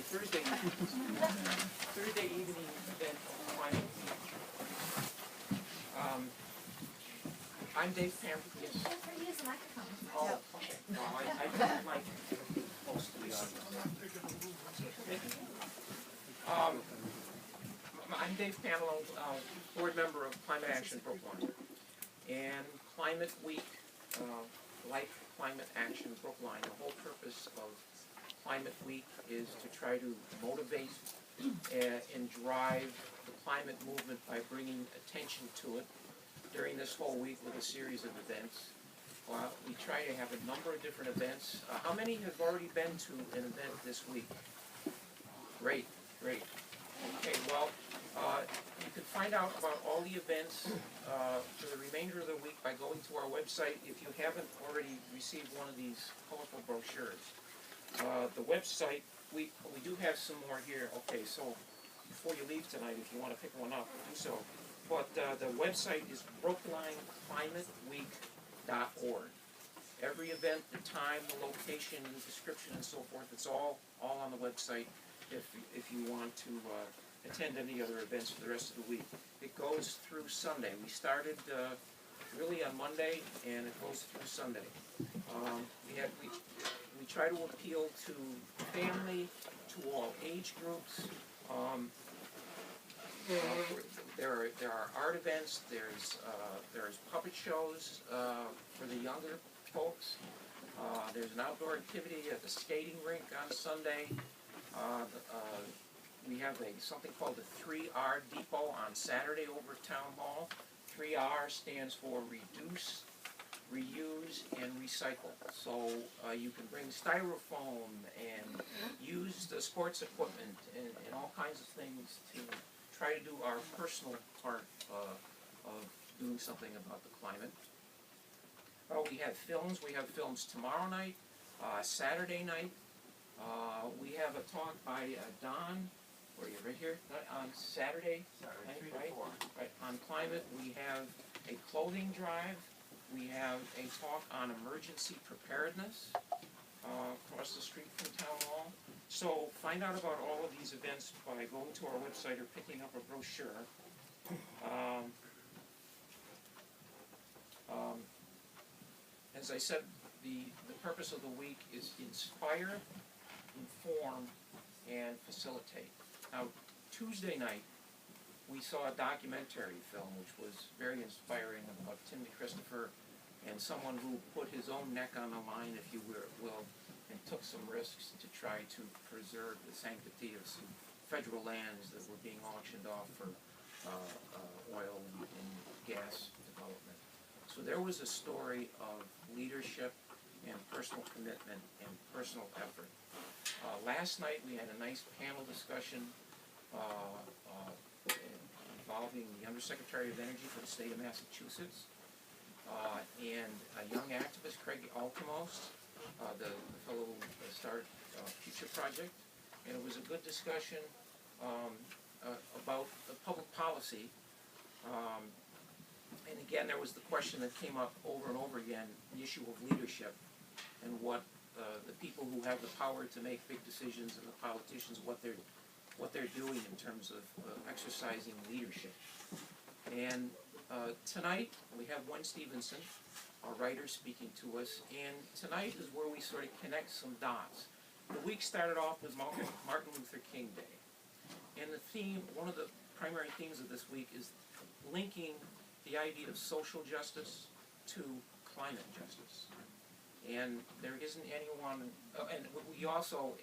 Thursday evening event, Climate Week. I'm Dave Pam. Yes. Use the microphone. Oh, okay. Well, I don't like most of the audience. I'm Dave Pamelo, board member of Climate Action Brookline. And Climate Week, like Climate Action Brookline, the whole purpose of Climate Week is to try to motivate and drive the climate movement by bringing attention to it during this whole week with a series of events. We try to have a number of different events. How many have already been to an event this week? Great, great. Okay, well, you can find out about all the events for the remainder of the week by going to our website if you haven't already received one of these colorful brochures. The website, we do have some more here. Okay, so before you leave tonight, if you want to pick one up, do so. But the website is brooklineclimateweek.org. Every event, the time, the location, the description, and so forth, it's all on the website if you want to attend any other events for the rest of the week. It goes through Sunday. We started really on Monday, and it goes through Sunday. We try to appeal to family, to all age groups. There are art events. There's puppet shows for the younger folks. There's an outdoor activity at the skating rink on Sunday. We have something called the 3R Depot on Saturday over at Town Hall. 3R stands for reduce, reuse, and recycle. So you can bring styrofoam and use the sports equipment and all kinds of things to try to do our personal part of doing something about the climate. We have films. We have films tomorrow night, Saturday night. We have a talk by Don. Where are you? Right here? On Saturday night, right? Right. On climate, we have a clothing drive. We have a talk on emergency preparedness across the street from Town Hall. So find out about all of these events by going to our website or picking up a brochure. As I said, the purpose of the week is inspire, inform, and facilitate. Now, Tuesday night, we saw a documentary film which was very inspiring about Timothy Christopher and someone who put his own neck on the line, if you will, and took some risks to try to preserve the sanctity of some federal lands that were being auctioned off for oil and gas development. So there was a story of leadership and personal commitment and personal effort. Last night we had a nice panel discussion involving the Undersecretary of Energy for the state of Massachusetts and a young activist, Craig Alkamos, the fellow who started Future Project. And it was a good discussion about public policy. And again, there was the question that came up over and over again, the issue of leadership and what the people who have the power to make big decisions and the politicians, what they're doing in terms of exercising leadership. And tonight we have Gwen Stevenson, a writer, speaking to us. And tonight is where we sort of connect some dots. The week started off with Martin Luther King Day. And the theme, one of the primary themes of this week is linking the idea of social justice to climate justice. And there isn't anyone, and we also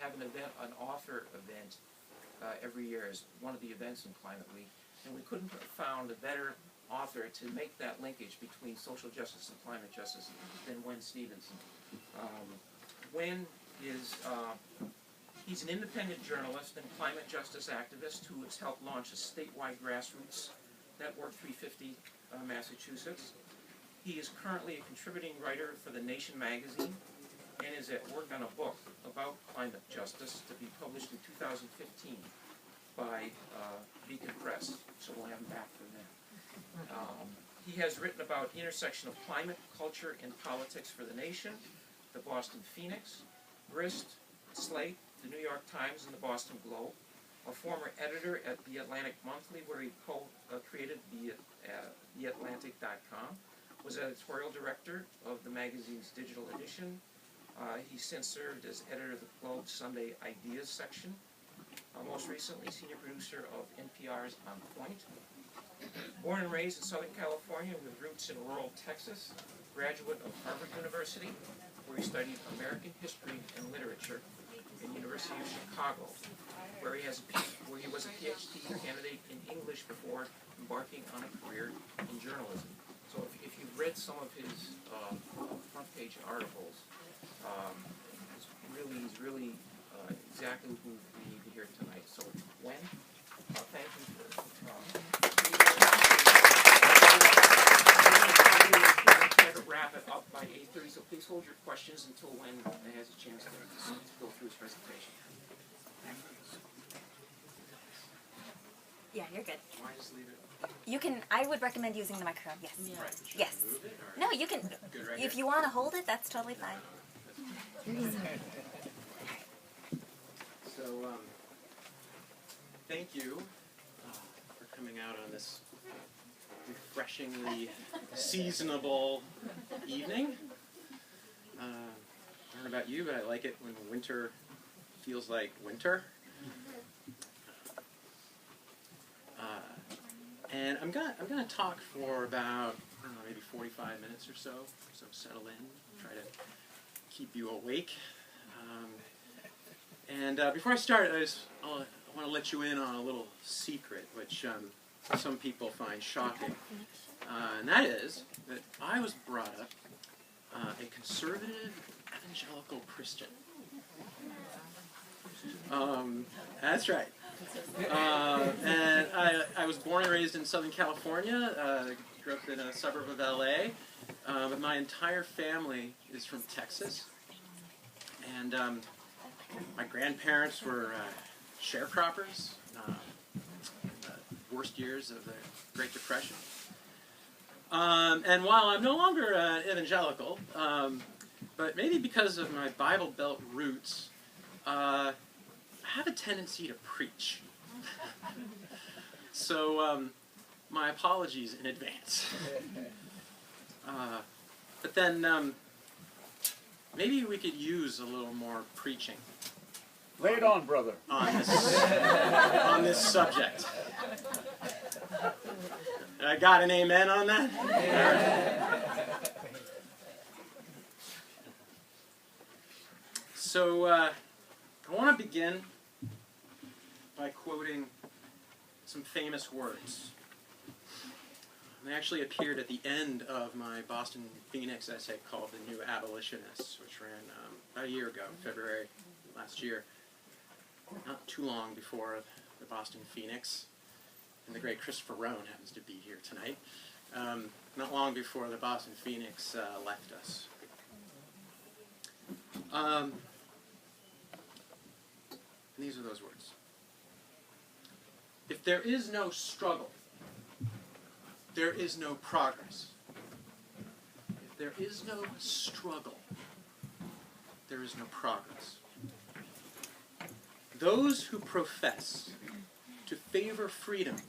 have an event, an author event every year as one of the events in Climate Week, and we couldn't have found a better author to make that linkage between social justice and climate justice than Gwen Stevenson. Gwen is, he's an independent journalist and climate justice activist who has helped launch a statewide grassroots network, 350 Massachusetts. He is currently a contributing writer for The Nation magazine and is at work on a book about climate justice to be published in 2015 by Beacon Press, so we'll have him back for that. He has written about intersection of climate, culture, and politics for The Nation, the Boston Phoenix, Grist, Slate, the New York Times and the Boston Globe, a former editor at The Atlantic Monthly, where he created TheAtlantic.com, was editorial director of the magazine's digital edition. He since served as editor of the Globe's Sunday Ideas section. Most recently, senior producer of NPR's On Point. Born and raised in Southern California with roots in rural Texas, graduate of Harvard University, where he studied American history and literature, and University of Chicago, where he was a PhD candidate in English before embarking on a career in journalism. So if you've read some of his front page articles, he's really exactly who we need to hear tonight. So Wen, thank you for try to wrap it up by 8:30. So please hold your questions until Wen has a chance to go through his presentation. Yeah, you're good. Why just leave it? You can. I would recommend using the microphone. Yes. Yeah. Right. Yes. No, you can. Right if you want to hold it, that's totally fine. So, thank you for coming out on this refreshingly seasonable evening. I don't know about you, but I like it when winter feels like winter. And I'm gonna talk for about, I don't know, maybe 45 minutes or so. So settle in, try to keep you awake. And before I start, I want to let you in on a little secret, which some people find shocking. And that is that I was brought up a conservative evangelical Christian. That's right. And I was born and raised in Southern California. Grew up in a suburb of LA. But my entire family is from Texas. And my grandparents were sharecroppers in the worst years of the Great Depression. And while I'm no longer evangelical, but maybe because of my Bible Belt roots, I have a tendency to preach. So my apologies in advance. But then maybe we could use a little more preaching. Lay it on, brother. On this subject. I got an amen on that? So I want to begin by quoting some famous words. They actually appeared at the end of my Boston Phoenix essay called The New Abolitionists, which ran about a year ago, February last year. Not too long before the Boston Phoenix, and the great Christopher Roan happens to be here tonight. Not long before the Boston Phoenix left us. And these are those words. If there is no struggle, there is no progress. If there is no struggle, there is no progress. Those who profess to favor freedom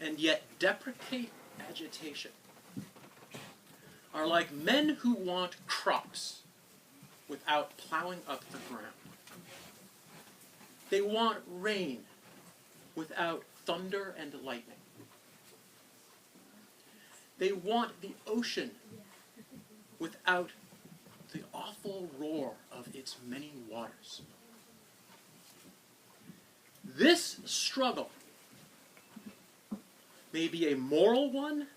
and yet deprecate agitation are like men who want crops without plowing up the ground. They want rain without thunder and lightning. They want the ocean without the awful roar of its many waters. This struggle may be a moral one,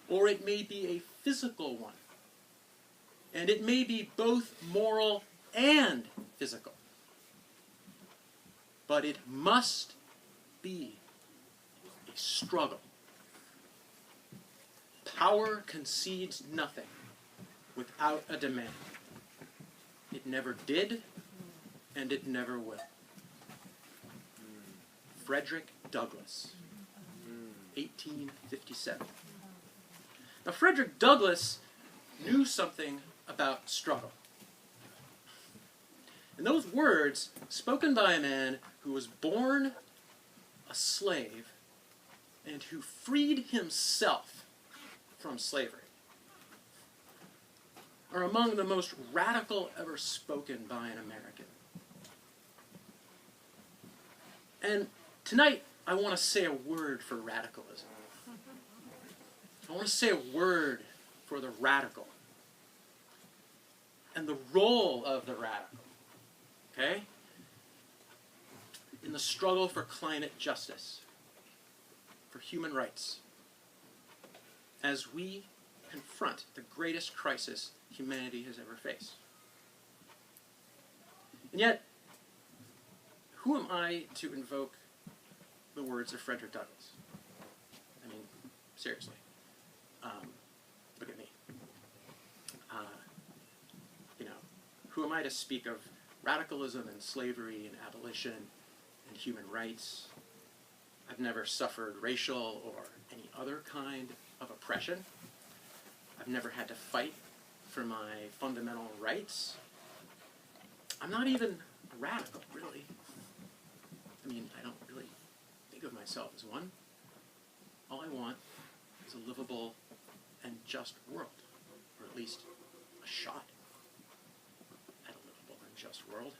or it may be a physical one. And it may be both moral and physical. But it must be a struggle. Power concedes nothing without a demand. It never did, and it never will. Frederick Douglass, 1857. Now, Frederick Douglass knew something about struggle. And those words, spoken by a man who was born a slave and who freed himself from slavery, are among the most radical ever spoken by an American. And tonight, I want to say a word for radicalism. I want to say a word for the radical and the role of the radical, okay, in the struggle for climate justice, for human rights, as we confront the greatest crisis humanity has ever faced. And yet, who am I to invoke the words of Frederick Douglass? I mean, seriously. Look at me. Who am I to speak of radicalism and slavery and abolition and human rights? I've never suffered racial or any other kind of oppression. I've never had to fight for my fundamental rights. I'm not even a radical, really. I mean, I don't really think of myself as one. All I want is a livable and just world, or at least a shot at a livable and just world.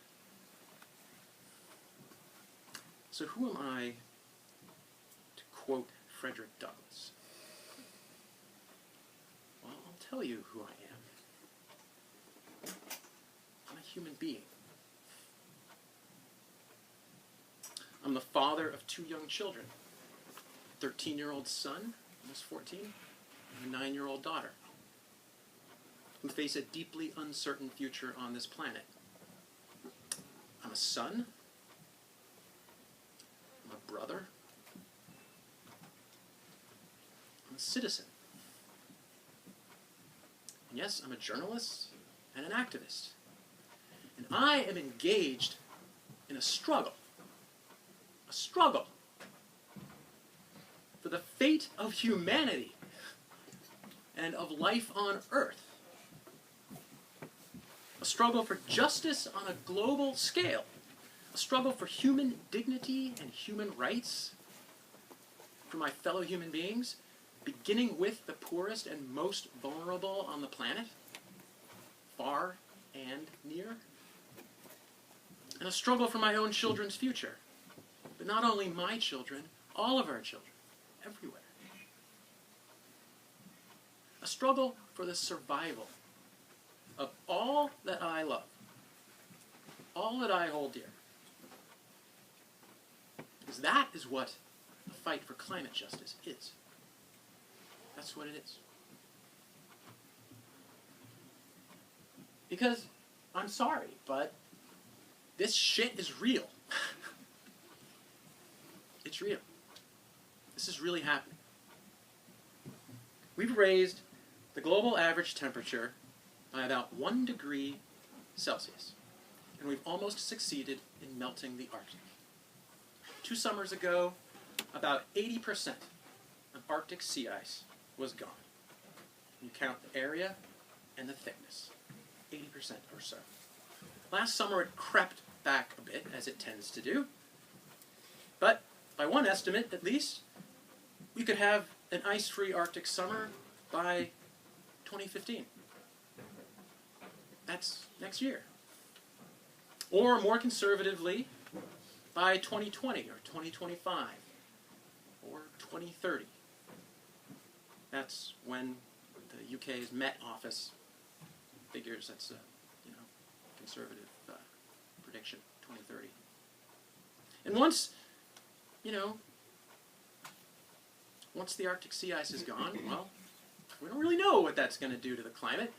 So who am I to quote Frederick Douglass? Well, I'll tell you who I am. I'm a human being. I'm the father of 2 young children, a 13-year-old son, almost 14, and a 9-year-old daughter, who face a deeply uncertain future on this planet. I'm a son. I'm a brother. I'm a citizen. And yes, I'm a journalist and an activist. And I am engaged in a struggle for the fate of humanity and of life on Earth. A struggle for justice on a global scale. A struggle for human dignity and human rights for my fellow human beings, beginning with the poorest and most vulnerable on the planet, far and near. And a struggle for my own children's future. But not only my children, all of our children, everywhere. A struggle for the survival of all that I love, all that I hold dear. Because that is what the fight for climate justice is. That's what it is. Because, I'm sorry, but this shit is real. It's real. This is really happening. We've raised the global average temperature by about 1 degree Celsius. And we've almost succeeded in melting the Arctic. 2 summers ago, about 80% of Arctic sea ice was gone. You count the area and the thickness. 80% or so. Last summer it crept back a bit, as it tends to do. But by one estimate, at least, we could have an ice-free Arctic summer by 2015. That's next year. Or more conservatively, by 2020 or 2025 or 2030. That's when the UK's Met Office figures that's a conservative prediction, 2030. And once the Arctic sea ice is gone, well, we don't really know what that's going to do to the climate,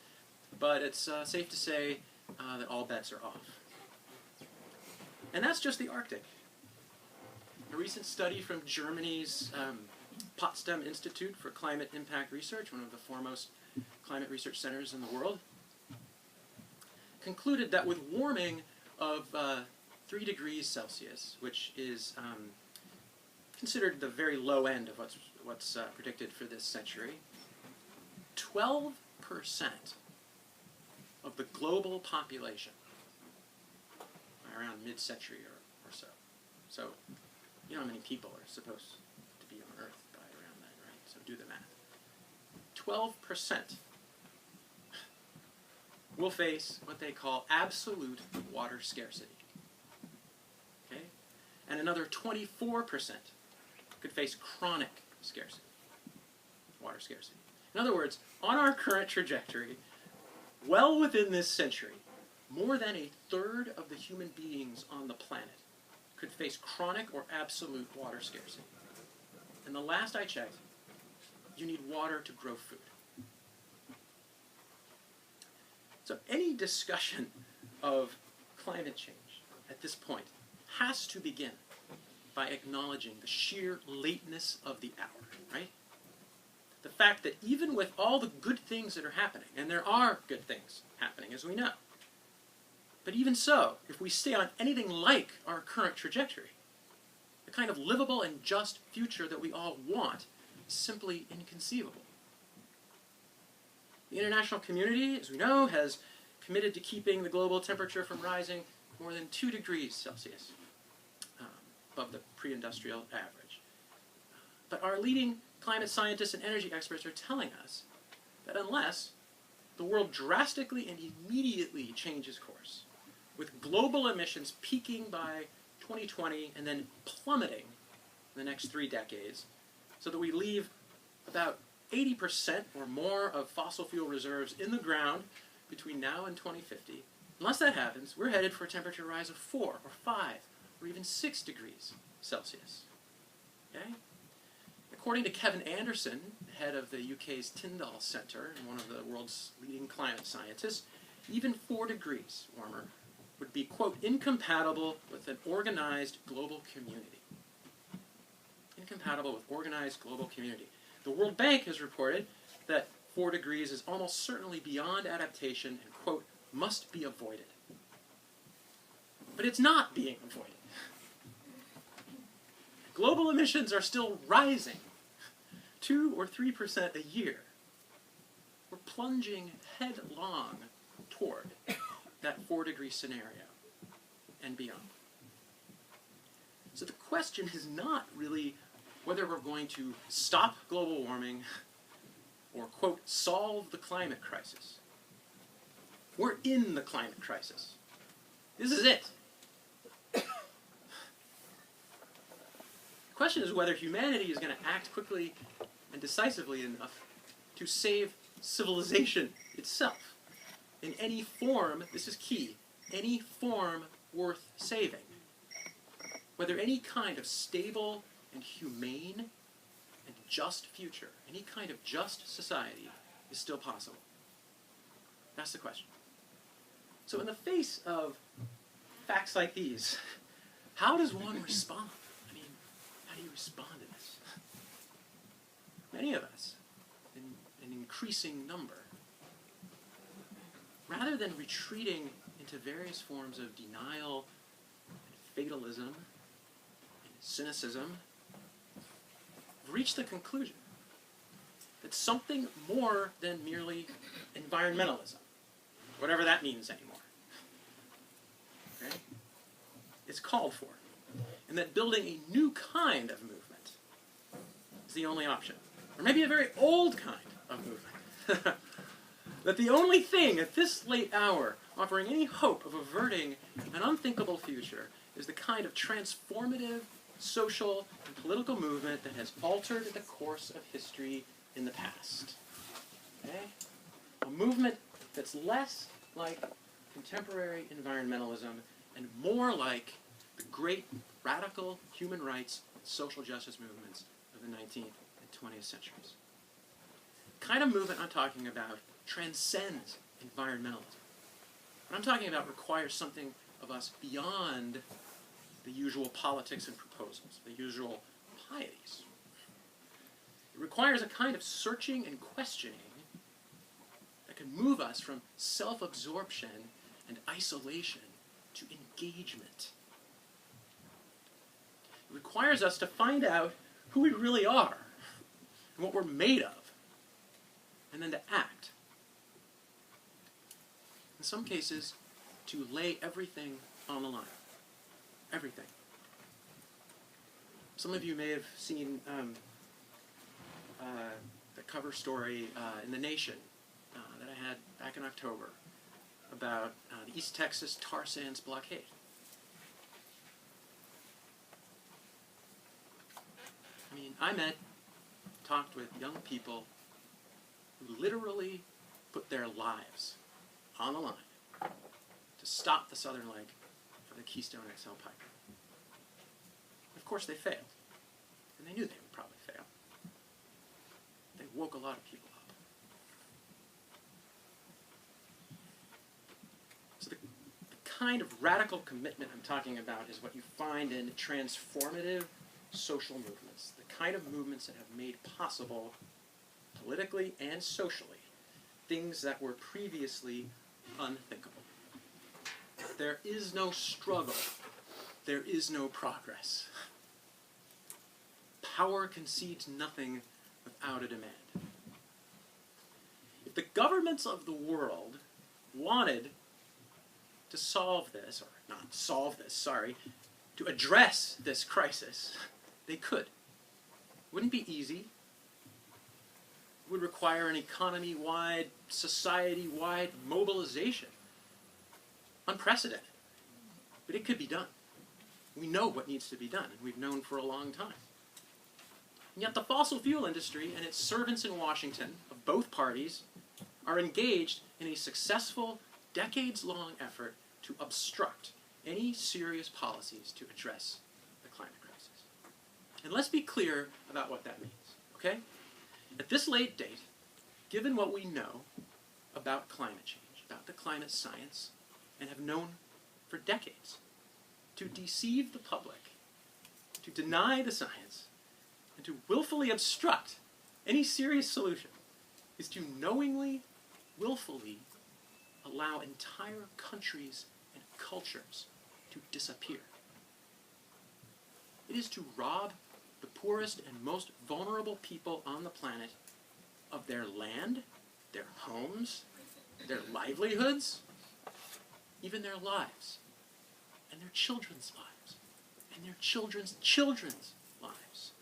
but it's safe to say that all bets are off. And that's just the Arctic. A recent study from Germany's Potsdam Institute for Climate Impact Research, one of the foremost climate research centers in the world, concluded that with warming of 3 degrees Celsius, which is considered the very low end of what's predicted for this century, 12% of the global population around mid-century or so. So, you know how many people are supposed to be on Earth by around then, right? So do the math. 12% will face what they call absolute water scarcity. Okay? And another 24% could face chronic scarcity, water scarcity. In other words, on our current trajectory, well within this century, more than a third of the human beings on the planet could face chronic or absolute water scarcity. And the last I checked, you need water to grow food. So any discussion of climate change at this point has to begin by acknowledging the sheer lateness of the hour, right? The fact that even with all the good things that are happening, and there are good things happening, as we know, but even so, if we stay on anything like our current trajectory, the kind of livable and just future that we all want is simply inconceivable. The international community, as we know, has committed to keeping the global temperature from rising more than 2 degrees Celsius above the pre-industrial average. But our leading climate scientists and energy experts are telling us that unless the world drastically and immediately changes course, with global emissions peaking by 2020 and then plummeting in the next 3 decades, so that we leave about 80% or more of fossil fuel reserves in the ground between now and 2050, unless that happens, we're headed for a temperature rise of 4 or 5 or even 6 degrees Celsius. Okay? According to Kevin Anderson, head of the UK's Tyndall Centre and one of the world's leading climate scientists, even 4 degrees warmer would be, quote, incompatible with an organized global community. Incompatible with organized global community. The World Bank has reported that 4 degrees is almost certainly beyond adaptation and, quote, must be avoided. But it's not being avoided. Global emissions are still rising, 2 or 3% a year. We're plunging headlong toward that 4-degree scenario and beyond. So the question is not really whether we're going to stop global warming or, quote, solve the climate crisis. We're in the climate crisis. This is it. The question is whether humanity is going to act quickly and decisively enough to save civilization itself in any form, this is key, any form worth saving. Whether any kind of stable and humane and just future, any kind of just society is still possible. That's the question. So in the face of facts like these, how does one respond? I mean, how do you respond to this? Many of us, in an increasing number, rather than retreating into various forms of denial and fatalism and cynicism, reach the conclusion that something more than merely environmentalism, whatever that means anymore, okay, is called for, and that building a new kind of movement is the only option, or maybe a very old kind of movement. That the only thing at this late hour offering any hope of averting an unthinkable future is the kind of transformative social and political movement that has altered the course of history in the past. Okay? A movement that's less like contemporary environmentalism and more like the great radical human rights and social justice movements of the 19th and 20th centuries. The kind of movement I'm talking about transcends environmentalism. What I'm talking about requires something of us beyond the usual politics and proposals, the usual pieties. It requires a kind of searching and questioning that can move us from self-absorption and isolation to engagement. It requires us to find out who we really are and what we're made of, and then to act. In some cases, to lay everything on the line. everything. Some of you may have seen the cover story in The Nation that I had back in October about the East Texas tar sands blockade. I mean, I talked with young people who literally put their lives on the line to stop the southern leg of the Keystone XL pipeline. Of course they failed, and they knew they would probably fail. They woke a lot of people up. So the kind of radical commitment I'm talking about is what you find in transformative social movements, the kind of movements that have made possible, politically and socially, things that were previously unthinkable. There is no struggle. There is no progress. Power concedes nothing without a demand. If the governments of the world wanted to solve this, or not solve this, sorry, to address this crisis, they could. Wouldn't be easy. It would require an economy-wide, society-wide mobilization. Unprecedented. But it could be done. We know what needs to be done, and we've known for a long time. And yet the fossil fuel industry and its servants in Washington, of both parties, are engaged in a successful, decades-long effort to obstruct any serious policies to address the climate crisis. And let's be clear about what that means, okay? At this late date, given what we know about climate change, about the climate science, and have known for decades, to deceive the public, to deny the science, and to willfully obstruct any serious solution is to knowingly, willfully allow entire countries and cultures to disappear. It is to rob the poorest and most vulnerable people on the planet of their land, their homes, their livelihoods, even their lives, and their children's lives, and their children's children's lives.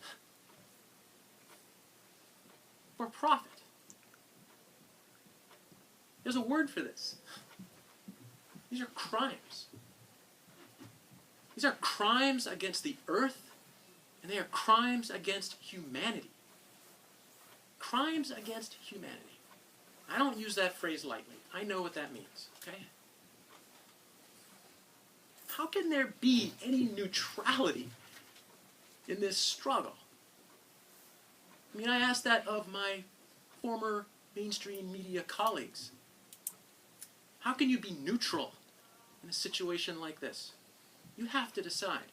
For profit. There's a word for this. These are crimes. These are crimes against the earth, and they are crimes against humanity. Crimes against humanity. I don't use that phrase lightly. I know what that means, okay? How can there be any neutrality in this struggle? I mean, I asked that of my former mainstream media colleagues. How can you be neutral in a situation like this? You have to decide.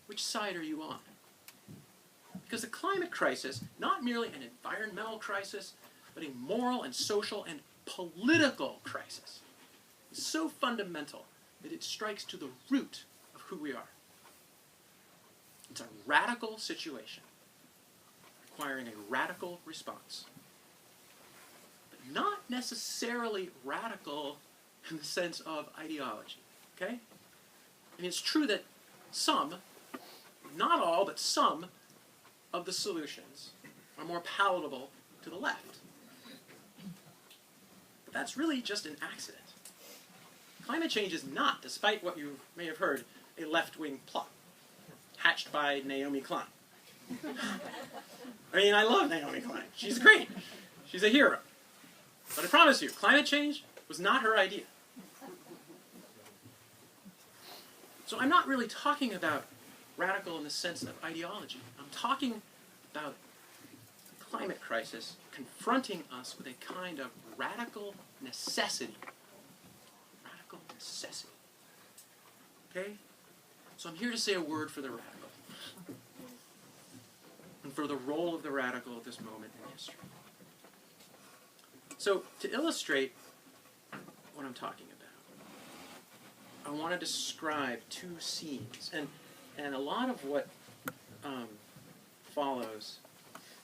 Which side are you on? Because the climate crisis, not merely an environmental crisis, but a moral and social and political crisis, is so fundamental that it strikes to the root of who we are. It's a radical situation, requiring a radical response. But not necessarily radical in the sense of ideology, okay? I mean, it's true that some, not all, but some of the solutions are more palatable to the left. But that's really just an accident. Climate change is not, despite what you may have heard, a left-wing plot hatched by Naomi Klein. I mean, I love Naomi Klein. She's great. She's a hero. But I promise you, climate change was not her idea. So I'm not really talking about radical in the sense of ideology. I'm talking about the climate crisis confronting us with a kind of radical necessity. Radical necessity. Okay? So I'm here to say a word for the radical. And for the role of the radical at this moment in history. So, to illustrate what I'm talking about, I want to describe two scenes. And a lot of what follows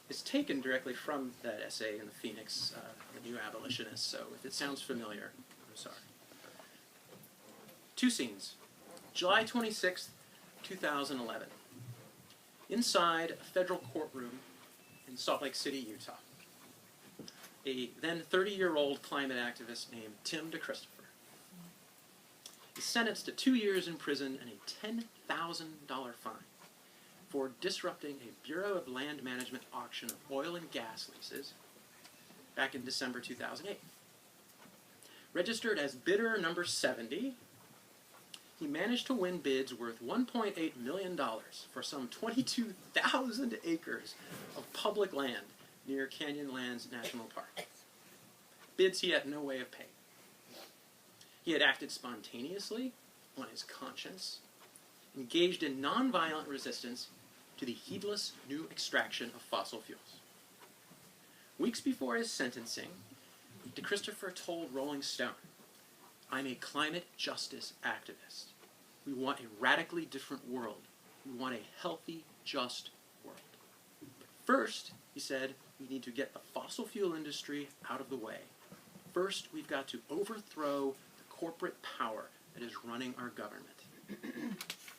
is taken directly from that essay in the Phoenix, The New Abolitionist. So if it sounds familiar, I'm sorry. Two scenes. July 26th, 2011. Inside a federal courtroom in Salt Lake City, Utah, a then 30-year-old climate activist named Tim DeChristopher is sentenced to 2 years in prison and a $10,000 fine for disrupting a Bureau of Land Management auction of oil and gas leases back in December 2008. Registered as bidder number 70, he managed to win bids worth $1.8 million for some 22,000 acres of public land near Canyonlands National Park. Bids he had no way of paying. He had acted spontaneously, on his conscience, engaged in nonviolent resistance to the heedless new extraction of fossil fuels. Weeks before his sentencing, DeChristopher told Rolling Stone, "I'm a climate justice activist. We want a radically different world. We want a healthy, just world. But first," he said, "we need to get the fossil fuel industry out of the way. First, we've got to overthrow the corporate power that is running our government."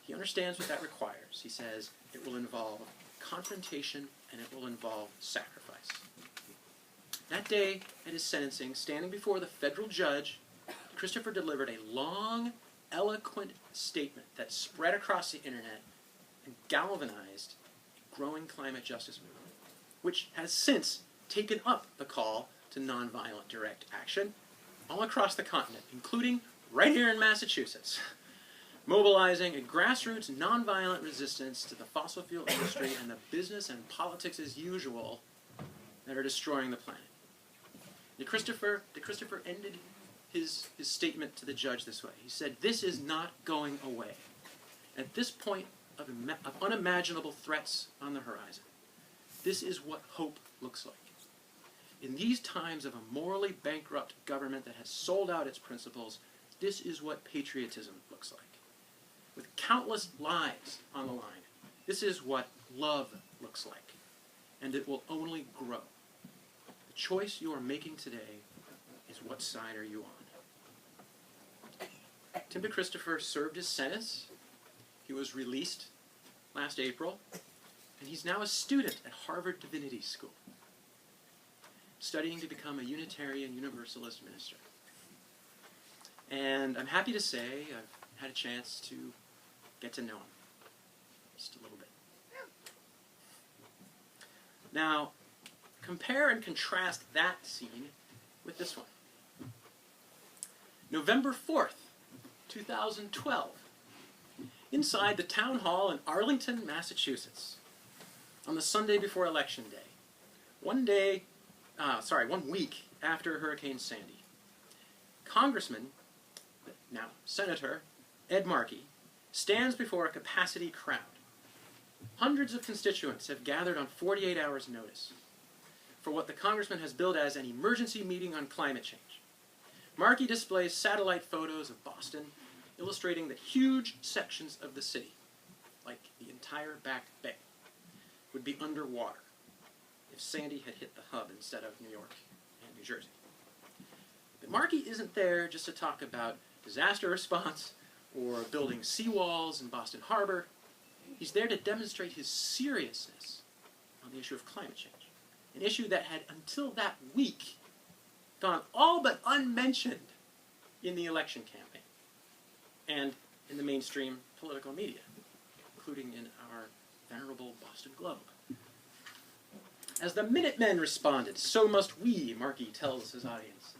He understands what that requires. He says it will involve confrontation and it will involve sacrifice. That day at his sentencing, standing before the federal judge, Christopher delivered a long, eloquent statement that spread across the internet and galvanized a growing climate justice movement, which has since taken up the call to nonviolent direct action all across the continent, including right here in Massachusetts, mobilizing a grassroots nonviolent resistance to the fossil fuel industry and the business and politics as usual that are destroying the planet. DeChristopher ended his statement to the judge this way. He said, "This is not going away. At this point of unimaginable threats on the horizon, this is what hope looks like. In these times of a morally bankrupt government that has sold out its principles, this is what patriotism looks like. With countless lives on the line, this is what love looks like. And it will only grow. The choice you are making today is what side are you on?" Tim DeChristopher served his sentence. He was released last April, and he's now a student at Harvard Divinity School, studying to become a Unitarian Universalist minister. And I'm happy to say I've had a chance to get to know him just a little bit. Now, compare and contrast that scene with this one. November 4th, 2012, inside the town hall in Arlington, Massachusetts, on the Sunday before Election Day, 1 week after Hurricane Sandy, Congressman, now Senator, Ed Markey, stands before a capacity crowd. Hundreds of constituents have gathered on 48 hours' notice for what the congressman has billed as an emergency meeting on climate change. Markey displays satellite photos of Boston, illustrating that huge sections of the city, like the entire Back Bay, would be underwater if Sandy had hit the hub instead of New York and New Jersey. But Markey isn't there just to talk about disaster response or building seawalls in Boston Harbor. He's there to demonstrate his seriousness on the issue of climate change, an issue that had, until that week, gone all but unmentioned in the election campaign and in the mainstream political media, including in our venerable Boston Globe. As the Minutemen responded, so must we, Markey tells his audience,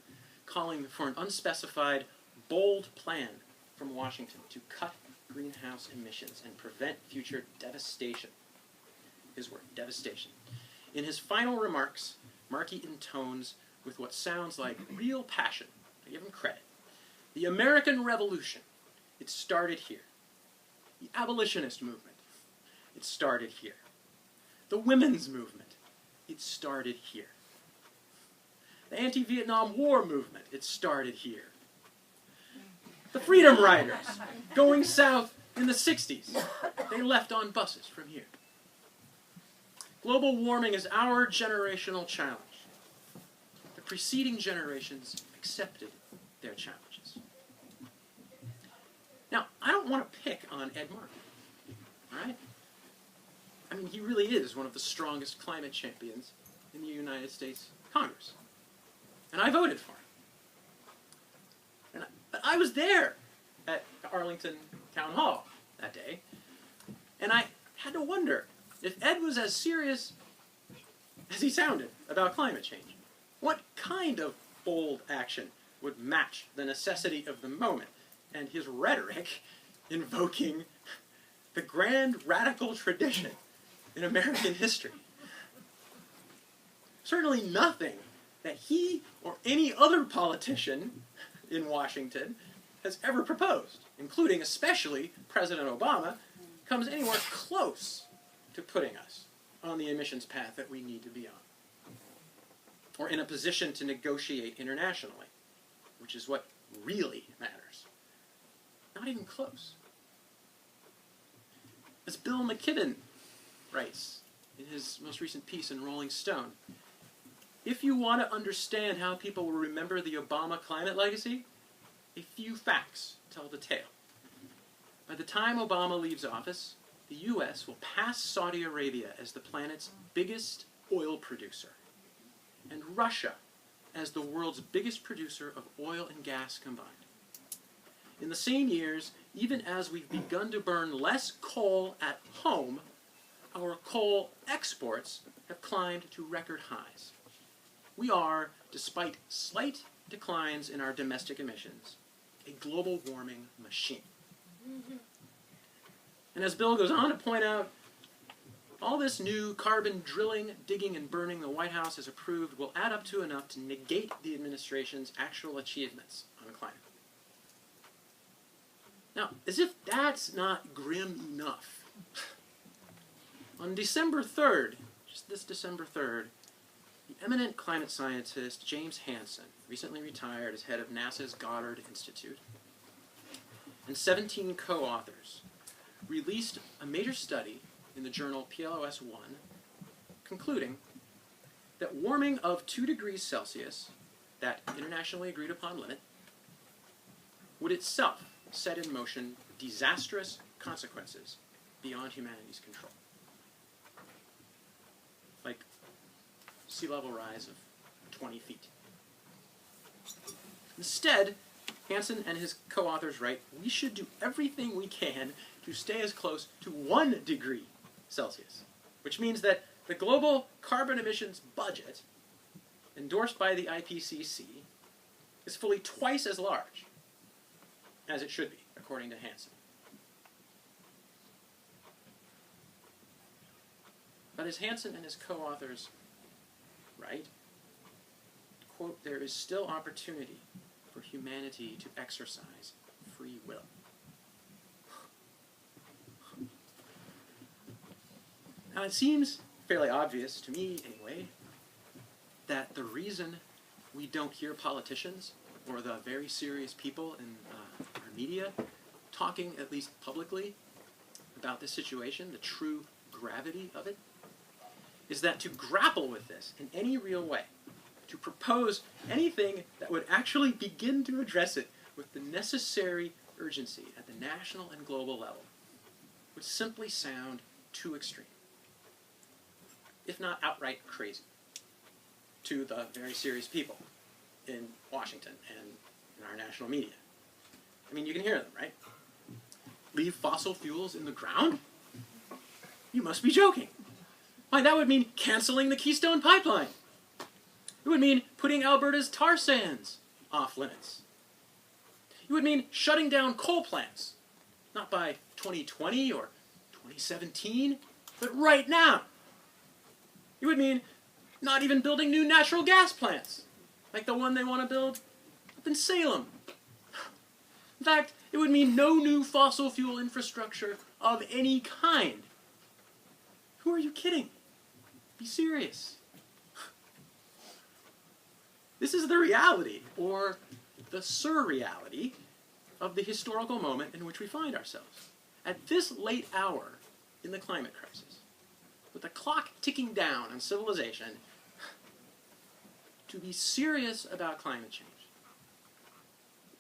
calling for an unspecified, bold plan from Washington to cut greenhouse emissions and prevent future devastation. His word, devastation. In his final remarks, Markey intones with what sounds like real passion. I give him credit. The American Revolution, it started here. The abolitionist movement, it started here. The women's movement, it started here. The anti-Vietnam War movement, it started here. The Freedom Riders, going south in the 60s, they left on buses from here. Global warming is our generational challenge. The preceding generations accepted their challenges. Now, I don't want to pick on Ed Markey, all right? I mean, he really is one of the strongest climate champions in the United States Congress. And I voted for him. But I was there at Arlington Town Hall that day, and I had to wonder if Ed was as serious as he sounded about climate change. What kind of bold action would match the necessity of the moment and his rhetoric invoking the grand radical tradition in American history? Certainly nothing that he or any other politician in Washington has ever proposed, including especially President Obama, comes anywhere close to putting us on the emissions path that we need to be on, or in a position to negotiate internationally, which is what really matters. Not even close. As Bill McKibben writes in his most recent piece in Rolling Stone, if you want to understand how people will remember the Obama climate legacy, a few facts tell the tale. By the time Obama leaves office, the U.S. will pass Saudi Arabia as the planet's biggest oil producer, and Russia as the world's biggest producer of oil and gas combined. In the same years, even as we've begun to burn less coal at home, our coal exports have climbed to record highs. We are, despite slight declines in our domestic emissions, a global warming machine. And as Bill goes on to point out, all this new carbon drilling, digging, and burning the White House has approved will add up to enough to negate the administration's actual achievements on climate. Now, as if that's not grim enough, on December 3rd, just this December 3rd, the eminent climate scientist James Hansen, recently retired as head of NASA's Goddard Institute, and 17 co-authors released a major study in the journal PLOS One, concluding that warming of 2 degrees Celsius, that internationally agreed upon limit, would itself set in motion disastrous consequences beyond humanity's control. Like sea level rise of 20 feet. Instead, Hansen and his co-authors write, we should do everything we can to stay as close to 1 degree Celsius, which means that the global carbon emissions budget, endorsed by the IPCC, is fully twice as large as it should be, according to Hansen. But as Hansen and his co-authors write, quote, there is still opportunity for humanity to exercise free will. Now it seems fairly obvious, to me anyway, that the reason we don't hear politicians or the very serious people in our media talking, at least publicly, about this situation, the true gravity of it, is that to grapple with this in any real way, to propose anything that would actually begin to address it with the necessary urgency at the national and global level, would simply sound too extreme, if not outright crazy, to the very serious people in Washington and in our national media. I mean, you can hear them, right? Leave fossil fuels in the ground? You must be joking. Why, that would mean canceling the Keystone Pipeline. It would mean putting Alberta's tar sands off limits. It would mean shutting down coal plants, not by 2020 or 2017, but right now. It would mean not even building new natural gas plants, like the one they want to build up in Salem. In fact, it would mean no new fossil fuel infrastructure of any kind. Who are you kidding? Be serious. This is the reality, or the surreality, of the historical moment in which we find ourselves. At this late hour in the climate crisis, with the clock ticking down on civilization, to be serious about climate change,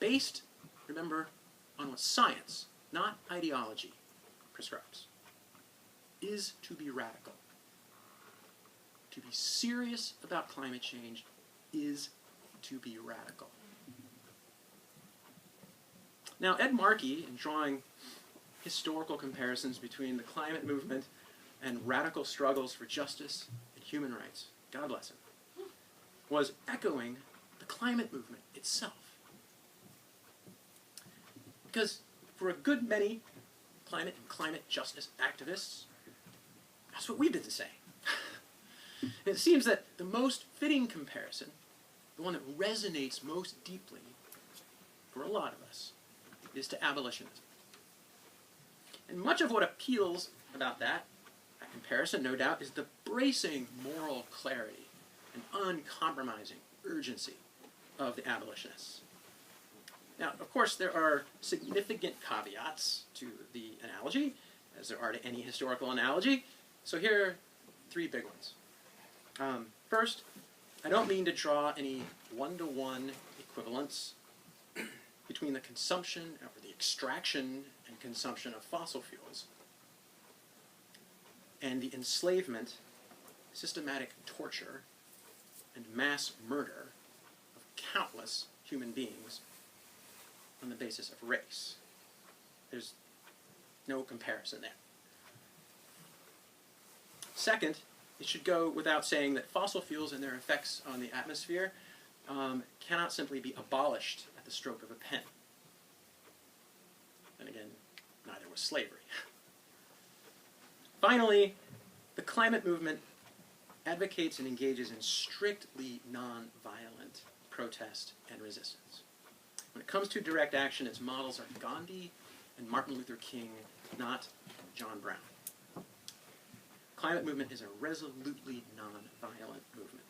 based, remember, on what science, not ideology, prescribes, is to be radical. To be serious about climate change is to be radical. Now, Ed Markey, in drawing historical comparisons between the climate movement and radical struggles for justice and human rights, God bless him, was echoing the climate movement itself. Because for a good many climate and climate justice activists, that's what we've been saying. It seems that the most fitting comparison, the one that resonates most deeply for a lot of us, is to abolitionism. And much of what appeals about that comparison, no doubt, is the bracing moral clarity and uncompromising urgency of the abolitionists. Now, of course, there are significant caveats to the analogy, as there are to any historical analogy. So here are three big ones. First, I don't mean to draw any one-to-one equivalence between the consumption or the extraction and consumption of fossil fuels and the enslavement, systematic torture, and mass murder of countless human beings on the basis of race. There's no comparison there. Second, it should go without saying that fossil fuels and their effects on the atmosphere cannot simply be abolished at the stroke of a pen. And again, neither was slavery. Finally, the climate movement advocates and engages in strictly non-violent protest and resistance. When it comes to direct action, its models are Gandhi and Martin Luther King, not John Brown. Climate movement is a resolutely non-violent movement.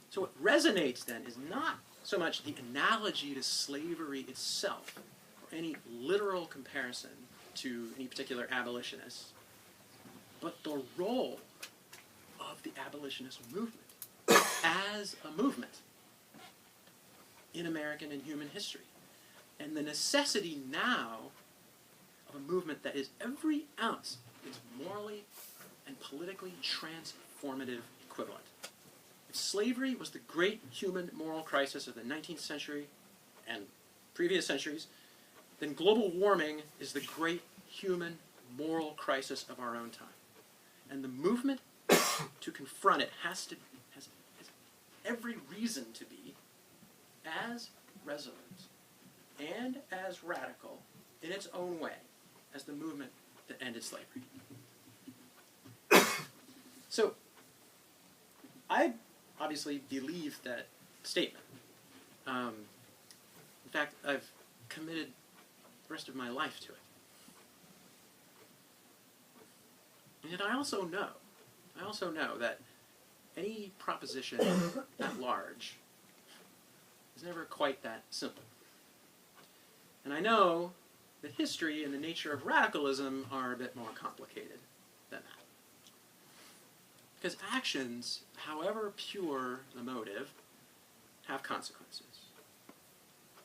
So what resonates then is not so much the analogy to slavery itself, or any literal comparison to any particular abolitionist, but the role of the abolitionist movement as a movement in American and human history, and the necessity now of a movement that is every ounce its morally and politically transformative equivalent. If slavery was the great human moral crisis of the 19th century and previous centuries, then global warming is the great human moral crisis of our own time. And the movement to confront it has every reason to be as resolute and as radical in its own way as the movement that ended slavery. So, I obviously believe that statement. In fact, I've committed the rest of my life to it. And yet I also know that any proposition at large is never quite that simple. And I know that history and the nature of radicalism are a bit more complicated than that. Because actions, however pure the motive, have consequences.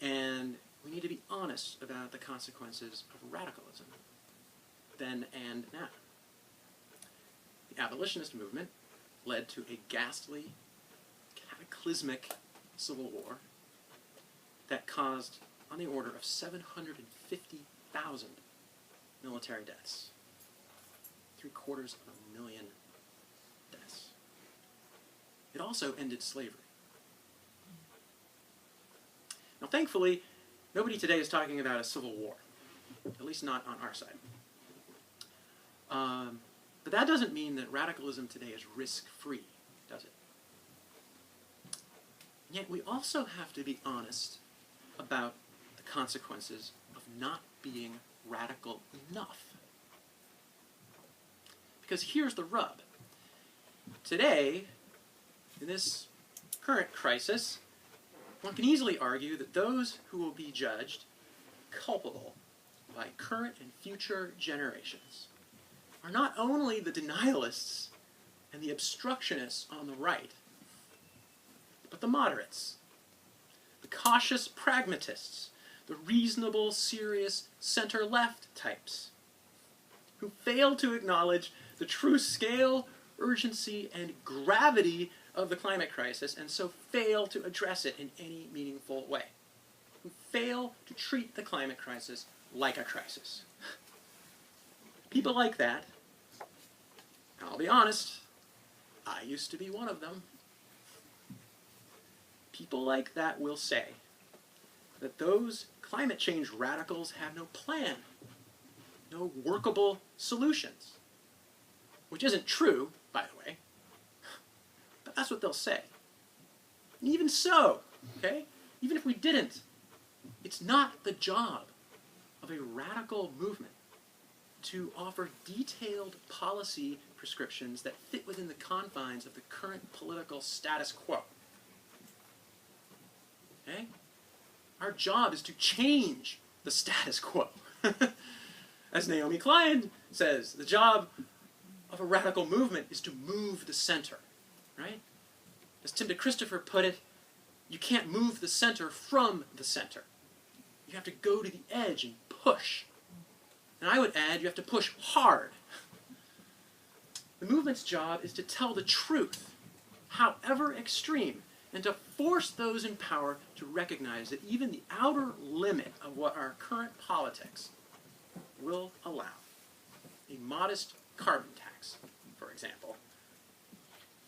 And we need to be honest about the consequences of radicalism, then and now. The abolitionist movement led to a ghastly, cataclysmic civil war that caused on the order of 750,000 military deaths. 750,000 deaths. It also ended slavery. Now, thankfully, nobody today is talking about a civil war, at least not on our side. But that doesn't mean that radicalism today is risk-free, does it? And yet we also have to be honest about the consequences of not being radical enough. Because here's the rub. Today, in this current crisis, one can easily argue that those who will be judged culpable by current and future generations are not only the denialists and the obstructionists on the right, but the moderates, the cautious pragmatists, the reasonable, serious, center-left types, who fail to acknowledge the true scale, urgency, and gravity of the climate crisis, and so fail to address it in any meaningful way, who fail to treat the climate crisis like a crisis. People like that, and I'll be honest, I used to be one of them. People like that will say that those climate change radicals have no plan, no workable solutions. Which isn't true, by the way, but that's what they'll say. And even so, okay, even if we didn't, it's not the job of a radical movement to offer detailed policy prescriptions that fit within the confines of the current political status quo. Okay? Our job is to change the status quo. As Naomi Klein says, the job of a radical movement is to move the center, right? As Tim de Christopher put it, you can't move the center from the center. You have to go to the edge and push. And I would add, you have to push hard. The movement's job is to tell the truth, however extreme, and to force those in power to recognize that even the outer limit of what our current politics will allow, a modest carbon tax, for example,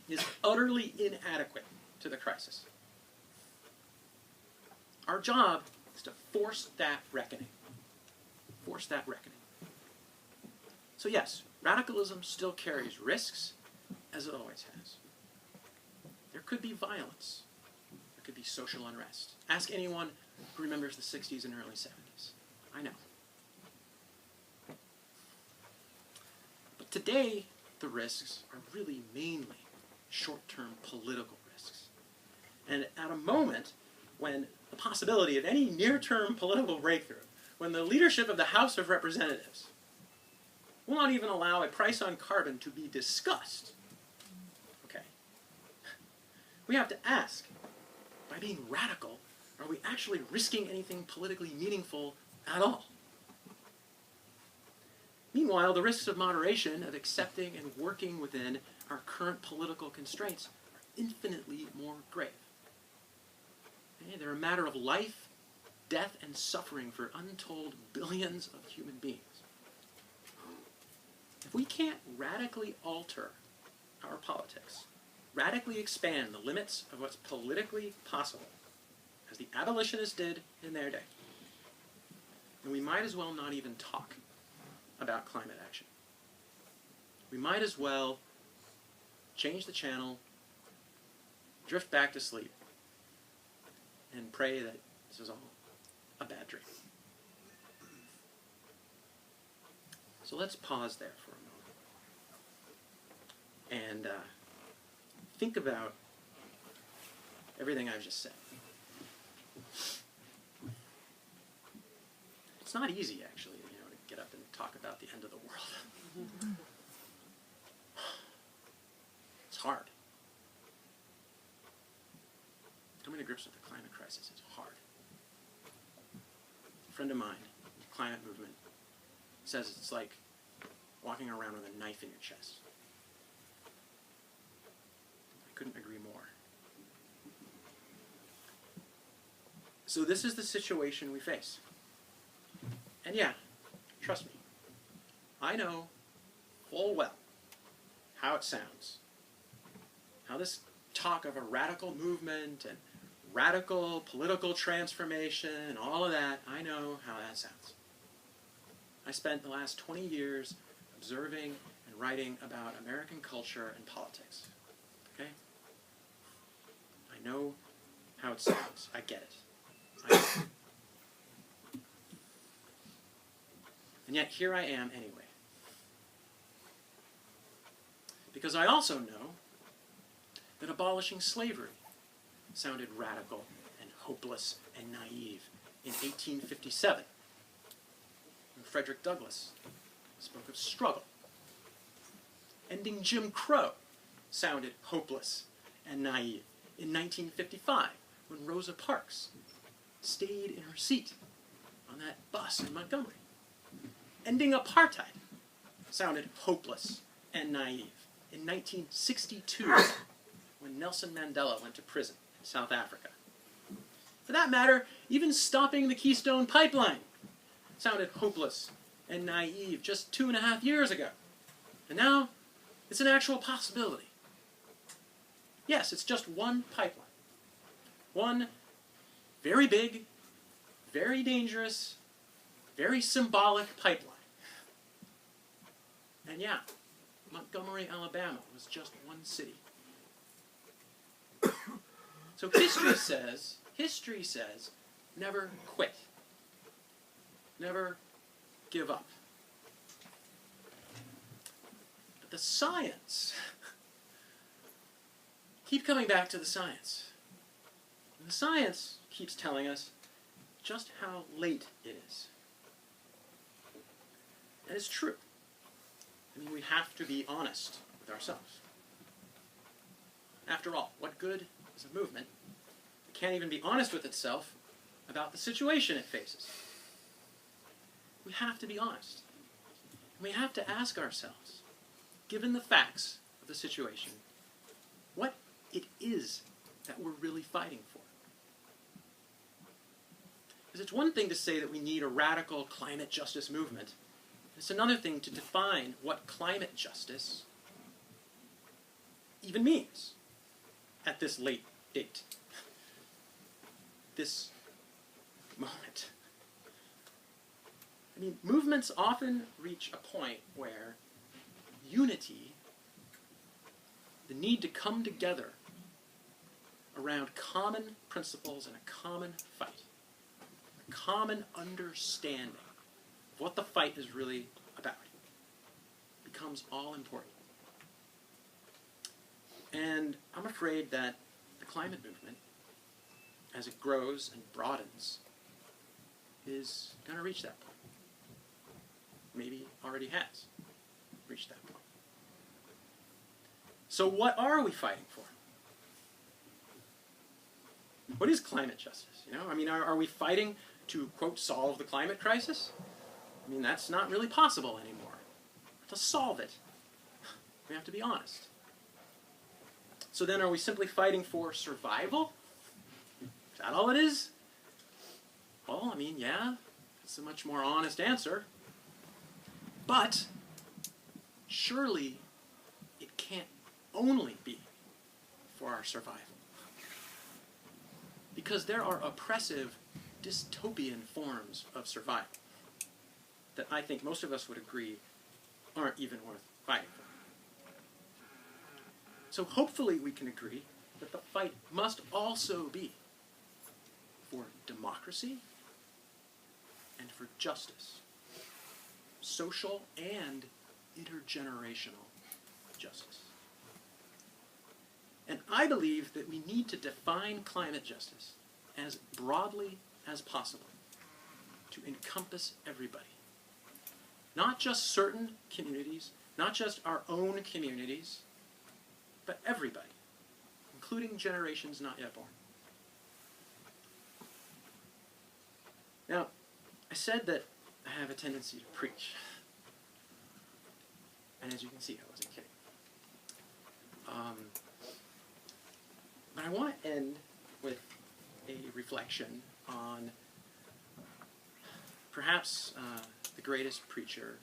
is utterly inadequate to the crisis. Our job is to force that reckoning. Force that reckoning. So yes, radicalism still carries risks, as it always has. There could be violence. There could be social unrest. Ask anyone who remembers the 60s and early 70s. I know. But today, the risks are really mainly short-term political risks. And at a moment when the possibility of any near-term political breakthrough, when the leadership of the House of Representatives will not even allow a price on carbon to be discussed, okay, we have to ask, by being radical, are we actually risking anything politically meaningful at all? Meanwhile, the risks of moderation, of accepting and working within our current political constraints, are infinitely more grave. Okay? They're a matter of life, death, and suffering for untold billions of human beings. If we can't radically alter our politics, radically expand the limits of what's politically possible, as the abolitionists did in their day, then we might as well not even talk about climate action. We might as well change the channel, drift back to sleep, and pray that this is all a bad dream. So let's pause there for a moment and think about everything I've just said. It's not easy, actually, to get up and talk about the end of the world. It's hard. Coming to grips with the climate crisis is hard. A friend of mine, climate movement, says it's like walking around with a knife in your chest. I couldn't agree more. So this is the situation we face. And yeah, trust me, I know full well how it sounds. How this talk of a radical movement and radical political transformation and all of that, I know how that sounds. I spent the last 20 years observing and writing about American culture and politics. Okay? I know how it sounds. I get it. I know. And yet here I am anyway. Because I also know that abolishing slavery sounded radical and hopeless and naive in 1857. When Frederick Douglass spoke of struggle. Ending Jim Crow sounded hopeless and naive in 1955 when Rosa Parks stayed in her seat on that bus in Montgomery. Ending apartheid sounded hopeless and naive. In 1962, when Nelson Mandela went to prison in South Africa. For that matter, even stopping the Keystone Pipeline sounded hopeless and naive just 2.5 years ago. And now, it's an actual possibility. Yes, it's just one pipeline. One very big, very dangerous, very symbolic pipeline. And yeah, Montgomery, Alabama was just one city. So history says, never quit. Never give up. But the science, keep coming back to the science. And the science keeps telling us just how late it is. And it's true. I mean, we have to be honest with ourselves. After all, what good is a movement that can't even be honest with itself about the situation it faces? We have to be honest. And we have to ask ourselves, given the facts of the situation, what it is that we're really fighting for. Because it's one thing to say that we need a radical climate justice movement. It's another thing to define what climate justice even means at this late date, this moment. I mean, movements often reach a point where unity, the need to come together around common principles and a common fight, a common understanding of what the fight is really about, becomes all important. And I'm afraid that the climate movement, as it grows and broadens, is going to reach that point. Maybe already has reached that point. So what are we fighting for? What is climate justice? You know, I mean, are we fighting to, quote, solve the climate crisis? I mean, that's not really possible anymore. To solve it, we have to be honest. So then are we simply fighting for survival? Is that all it is? Well, I mean, yeah, it's a much more honest answer. But surely it can't only be for our survival. Because there are oppressive, dystopian forms of survival that I think most of us would agree aren't even worth fighting for. So hopefully we can agree that the fight must also be for democracy and for justice. Social and intergenerational justice. And I believe that we need to define climate justice as broadly as possible to encompass everybody. Not just certain communities, not just our own communities, but everybody, including generations not yet born. Now, I said that I have a tendency to preach. And as you can see, I wasn't kidding. But I want to end with a reflection on perhaps the greatest preacher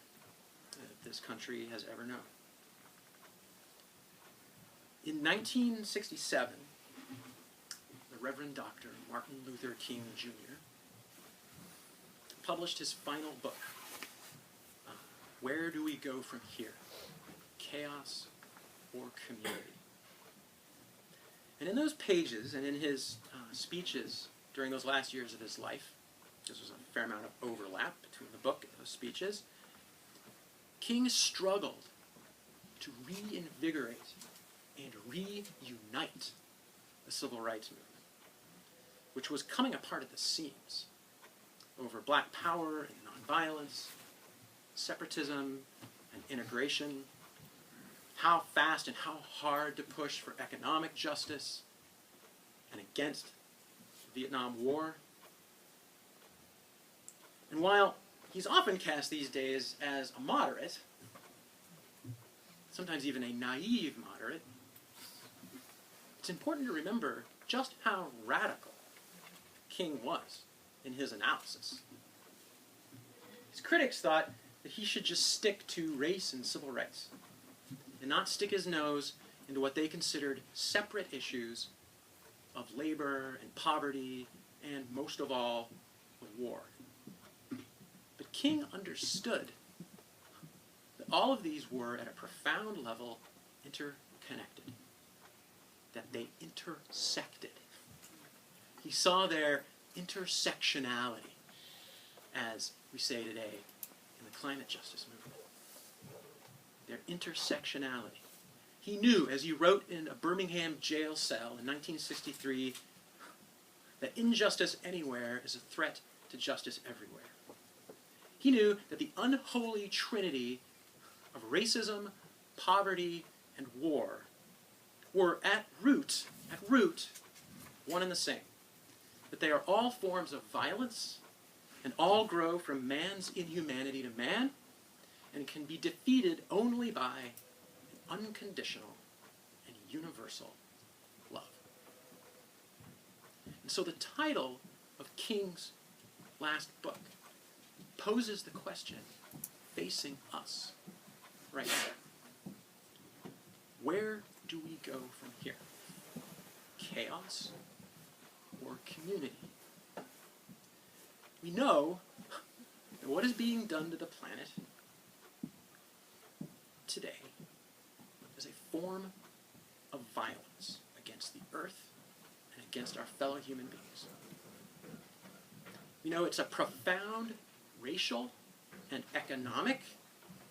that this country has ever known. In 1967, the Reverend Dr. Martin Luther King Jr. published his final book, Where Do We Go From Here? Chaos or Community? And in those pages, and in his speeches during those last years of his life, because there's a fair amount of overlap between the book and those speeches, King struggled to reinvigorate and reunite the civil rights movement, which was coming apart at the seams over black power and nonviolence, separatism and integration, how fast and how hard to push for economic justice and against the Vietnam War. And while he's often cast these days as a moderate, sometimes even a naive moderate, it's important to remember just how radical King was in his analysis. His critics thought that he should just stick to race and civil rights, and not stick his nose into what they considered separate issues of labor and poverty, and most of all, of war. But King understood that all of these were, at a profound level, interconnected, that they intersected. He saw their intersectionality, as we say today in the climate justice movement. Their intersectionality. He knew, as he wrote in a Birmingham jail cell in 1963, that injustice anywhere is a threat to justice everywhere. He knew that the unholy trinity of racism, poverty, and war were at root, one and the same. That they are all forms of violence, and all grow from man's inhumanity to man, and can be defeated only by an unconditional and universal love. And so the title of King's last book poses the question facing us right now. Where do we go from here? Chaos or community? We know that what is being done to the planet today is a form of violence against the earth and against our fellow human beings. We know it's a profound racial and economic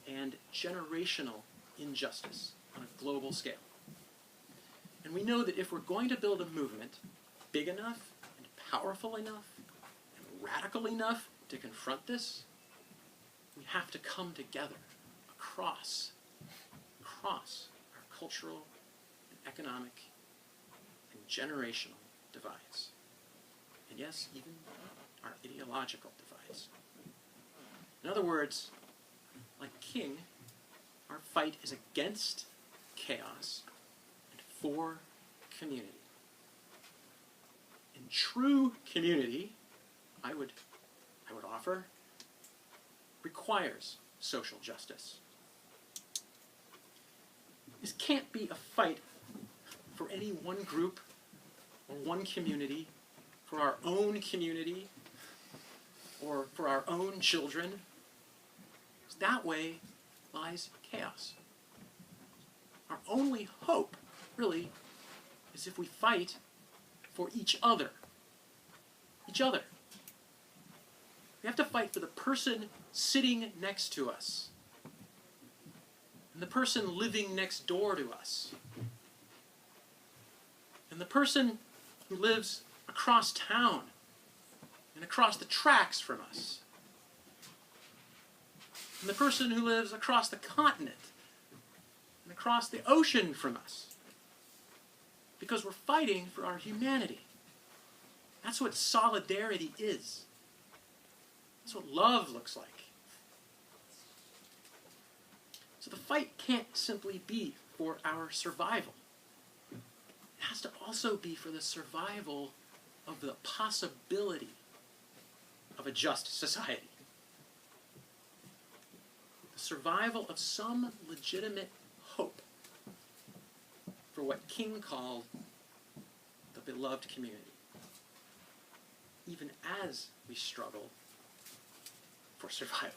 and generational injustice on a global scale. And we know that if we're going to build a movement big enough and powerful enough and radical enough to confront this, we have to come together across our cultural and economic and generational divides. And yes, even our ideological divides. In other words, like King, our fight is against chaos and for community. And true community, I would offer, requires social justice. This can't be a fight for any one group or one community, for our own community, or for our own children. That way lies chaos. Our only hope, really, is if we fight for each other. Each other. We have to fight for the person sitting next to us, and the person living next door to us, and the person who lives across town and across the tracks from us, and the person who lives across the continent and across the ocean from us. Because we're fighting for our humanity. That's what solidarity is. That's what love looks like. So the fight can't simply be for our survival. It has to also be for the survival of the possibility of a just society. The survival of some legitimate hope for what King called the beloved community, even as we struggle for survival.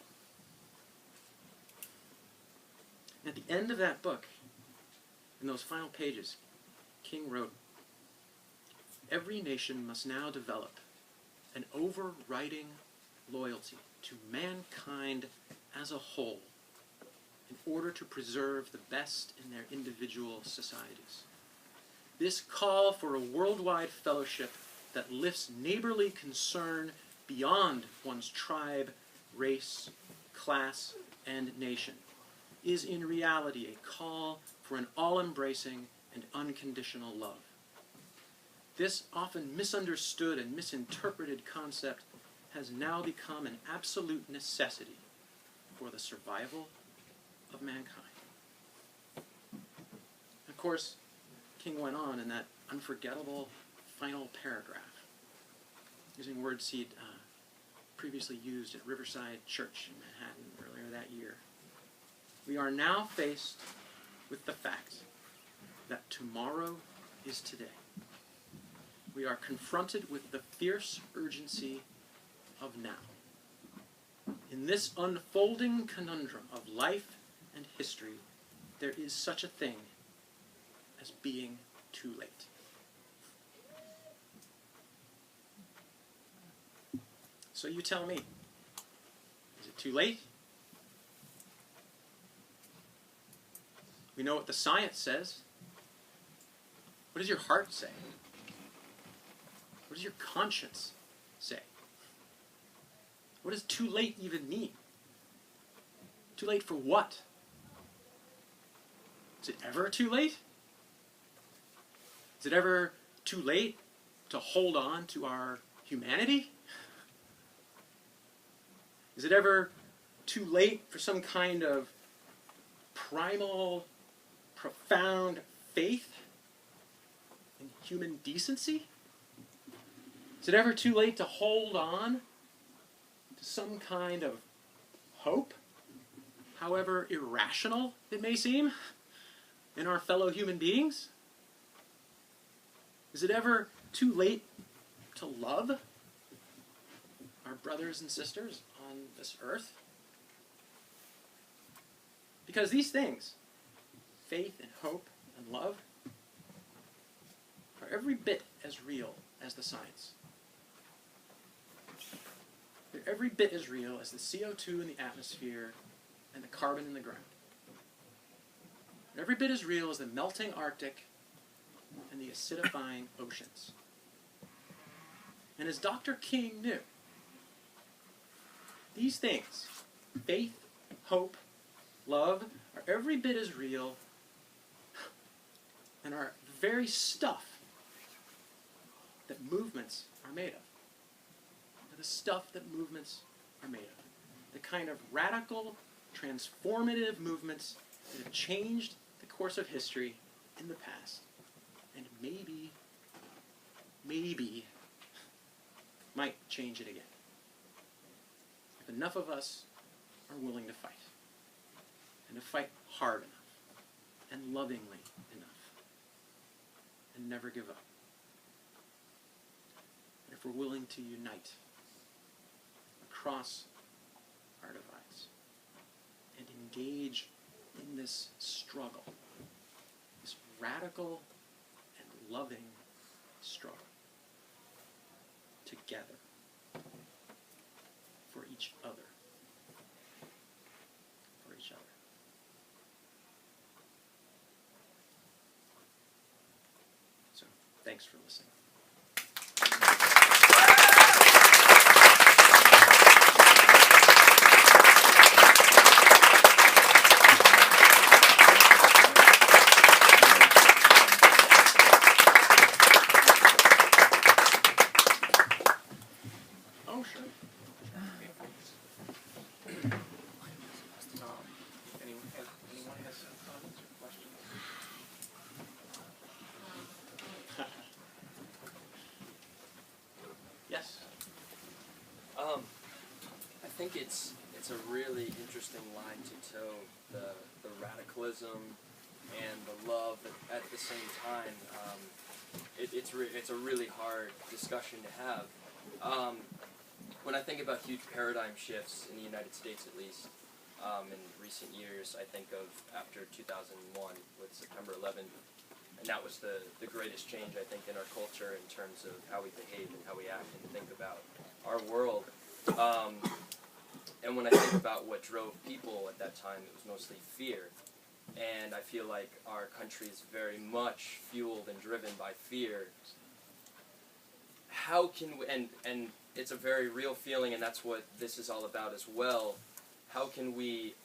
And at the end of that book, in those final pages, King wrote, "Every nation must now develop an overriding loyalty to mankind as a whole in order to preserve the best in their individual societies. This call for a worldwide fellowship that lifts neighborly concern beyond one's tribe, race, class, and nation is in reality a call for an all-embracing and unconditional love. This often misunderstood and misinterpreted concept has now become an absolute necessity for the survival of mankind. Of course, King went on in that unforgettable final paragraph, using words he'd previously used at Riverside Church in Manhattan earlier that year. We are now faced with the fact that tomorrow is today. We are confronted with the fierce urgency of now. In this unfolding conundrum of life and history, there is such a thing as being too late. So you tell me, is it too late? We know what the science says. What does your heart say? What does your conscience say? What does too late even mean? Too late for what? Is it ever too late? Is it ever too late to hold on to our humanity? Is it ever too late for some kind of primal, profound faith in human decency? Is it ever too late to hold on to some kind of hope, however irrational it may seem, in our fellow human beings? Is it ever too late to love our brothers and sisters on this earth? Because these things, faith and hope and love, are every bit as real as the science. They're every bit as real as the CO2 in the atmosphere and the carbon in the ground. They're every bit as real as the melting Arctic and the acidifying oceans. And as Dr. King knew, these things, faith, hope, love, are every bit as real and are the very stuff that movements are made of. They're the stuff that movements are made of. The kind of radical, transformative movements that have changed the course of history in the past, and maybe might change it again. If enough of us are willing to fight, and to fight hard enough, and lovingly enough, and never give up. And if we're willing to unite across our divides, and engage in this struggle, this radical and loving struggle, together, for each other. For each other. So, thanks for listening. Oh, sure. Anyone has some comments or questions? Yes. I think it's a really interesting line to toe, the radicalism and the love at the same time. It's a really hard discussion to have. When I think about huge paradigm shifts in the United States, at least, in recent years, I think of after 2001 with September 11th, and that was the greatest change, I think, in our culture in terms of how we behave and how we act and think about our world. And when I think about what drove people at that time, it was mostly fear. And I feel like our country is very much fueled and driven by fear. How can we, and it's a very real feeling, and that's what this is all about as well. How can we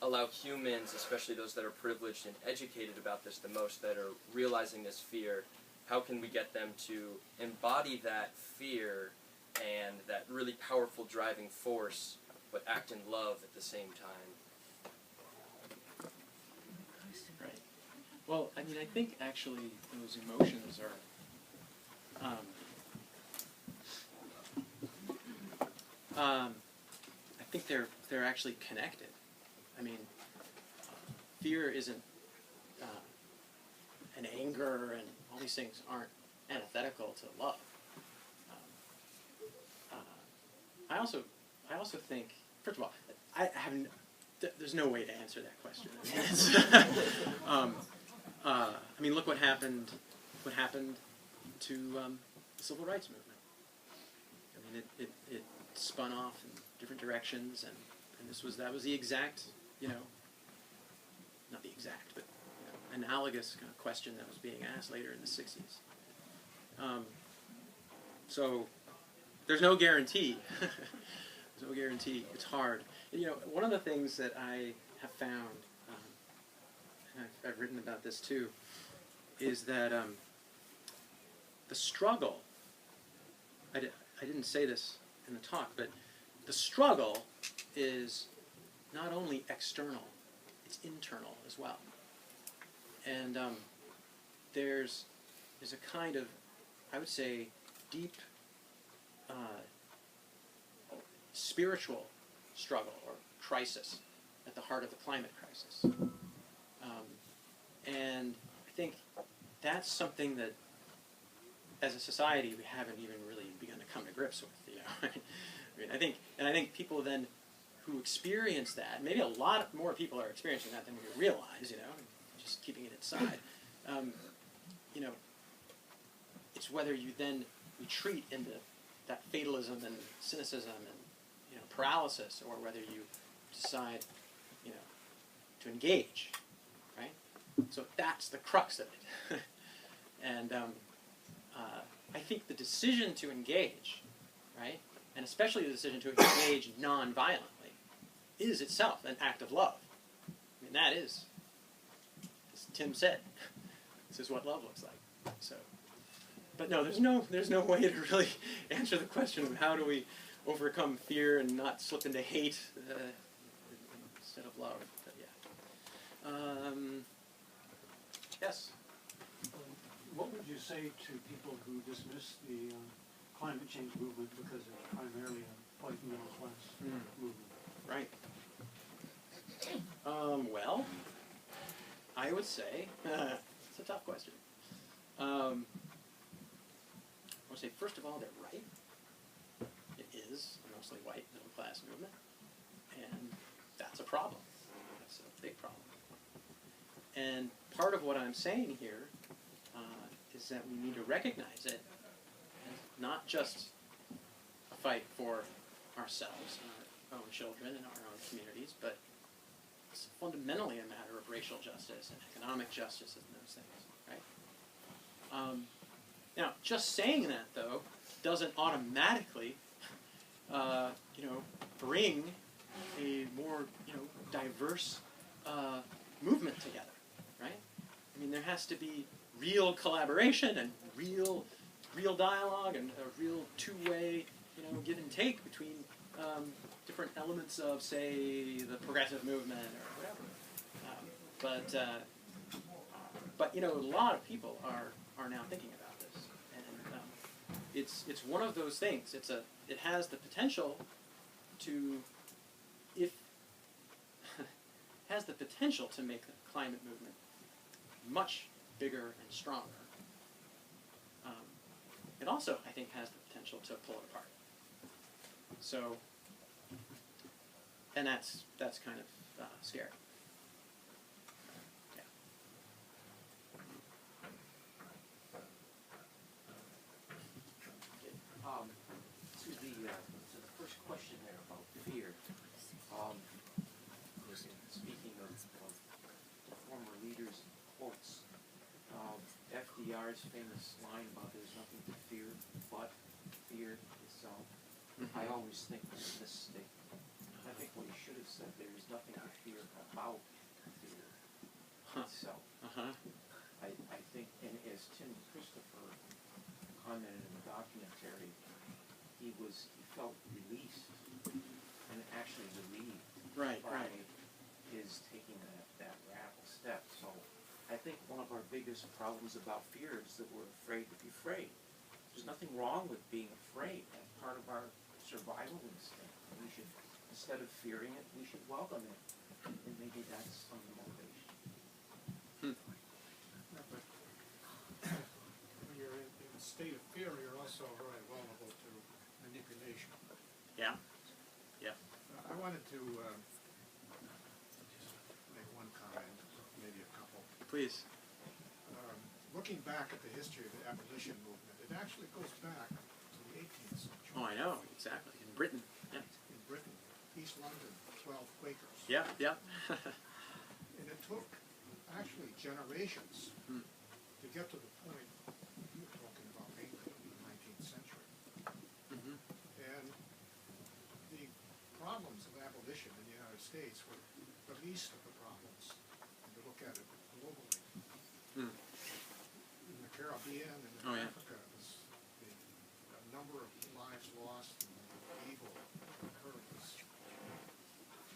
allow humans, especially those that are privileged and educated about this the most, that are realizing this fear, how can we get them to embody that fear and that really powerful driving force, but act in love at the same time. Right. Well, I mean, I think actually those emotions are, I think they're actually connected. I mean, fear isn't, and anger and all these things aren't antithetical to love. I also think, first of all, there's no way to answer that question. I mean, look what happened to the civil rights movement. I mean, it spun off in different directions, and that was the exact, not the exact, but analogous kind of question that was being asked later in the 60s. So there's no guarantee. There's no guarantee. It's hard. One of the things that I have found, and I've written about this too, is that the struggle, I didn't say this in the talk, but the struggle is not only external, it's internal as well. And there's a kind of, I would say, deep spiritual struggle or crisis at the heart of the climate crisis. And I think that's something that, as a society, we haven't even really begun to come to grips with. I mean, I think people then who experience that, maybe a lot more people are experiencing that than we realize. Just keeping it inside. It's whether you then retreat into that fatalism and cynicism and paralysis, or whether you decide, to engage, right? So that's the crux of it. And I think the decision to engage, right, and especially the decision to engage non-violently, is itself an act of love. I mean, that is, as Tim said, this is what love looks like. So, but no, there's no way to really answer the question of how do we overcome fear and not slip into hate instead of love. But yeah. Yes. What would you say to people who dismiss the climate change movement because it's primarily a white middle class movement? Right. Well, I would say it's a tough question. I would say, first of all, they're right. It is a mostly white middle class movement, and that's a problem. That's a big problem. And part of what I'm saying here is that we need to recognize it as not just a fight for ourselves and our own children and our own communities, but it's fundamentally a matter of racial justice and economic justice and those things, right? Now, just saying that, though, doesn't automatically, bring a more, diverse movement together, right? I mean, there has to be real collaboration and real dialogue and a real two-way, give and take between different elements of, say, the progressive movement or whatever. But a lot of people are now thinking about this, and it's one of those things. It has the potential to, has the potential to make the climate movement much bigger and stronger. It also, I think, has the potential to pull it apart. So, and that's kind of scary. Yeah. To the first question there about fear. Speaking of former leaders' quotes, FDR's famous line about there's nothing to fear but fear itself. I always think it's a mistake. I think what he should have said, there is nothing to fear about fear itself. I think, and as Tim Christopher commented in the documentary, he he felt released and actually relieved Right, by right. his taking that radical step. So I think one of our biggest problems about fear is that we're afraid to be afraid. There's nothing wrong with being afraid. That's part of our survival instinct. We should, instead of fearing it, we should welcome it. And maybe that's some of the motivation. Yeah, but when you're in a state of fear, you're also very vulnerable to manipulation. Yeah. Yeah. I wanted to make one comment, maybe a couple. Please. Looking back at the history of the abolition movement, it actually goes back to the 18th century. Oh, I know, exactly. In Britain. Yeah. In Britain, East London, 12 Quakers. Yeah, yeah. And it took actually generations to get to the point you were talking about England in the 19th century. Mhm. And the problems of abolition in the United States were the least of the problems, if you look at it globally. Mm. In the Caribbean and in Oh, yeah. Africa, the number of lives lost and the evil that occurred was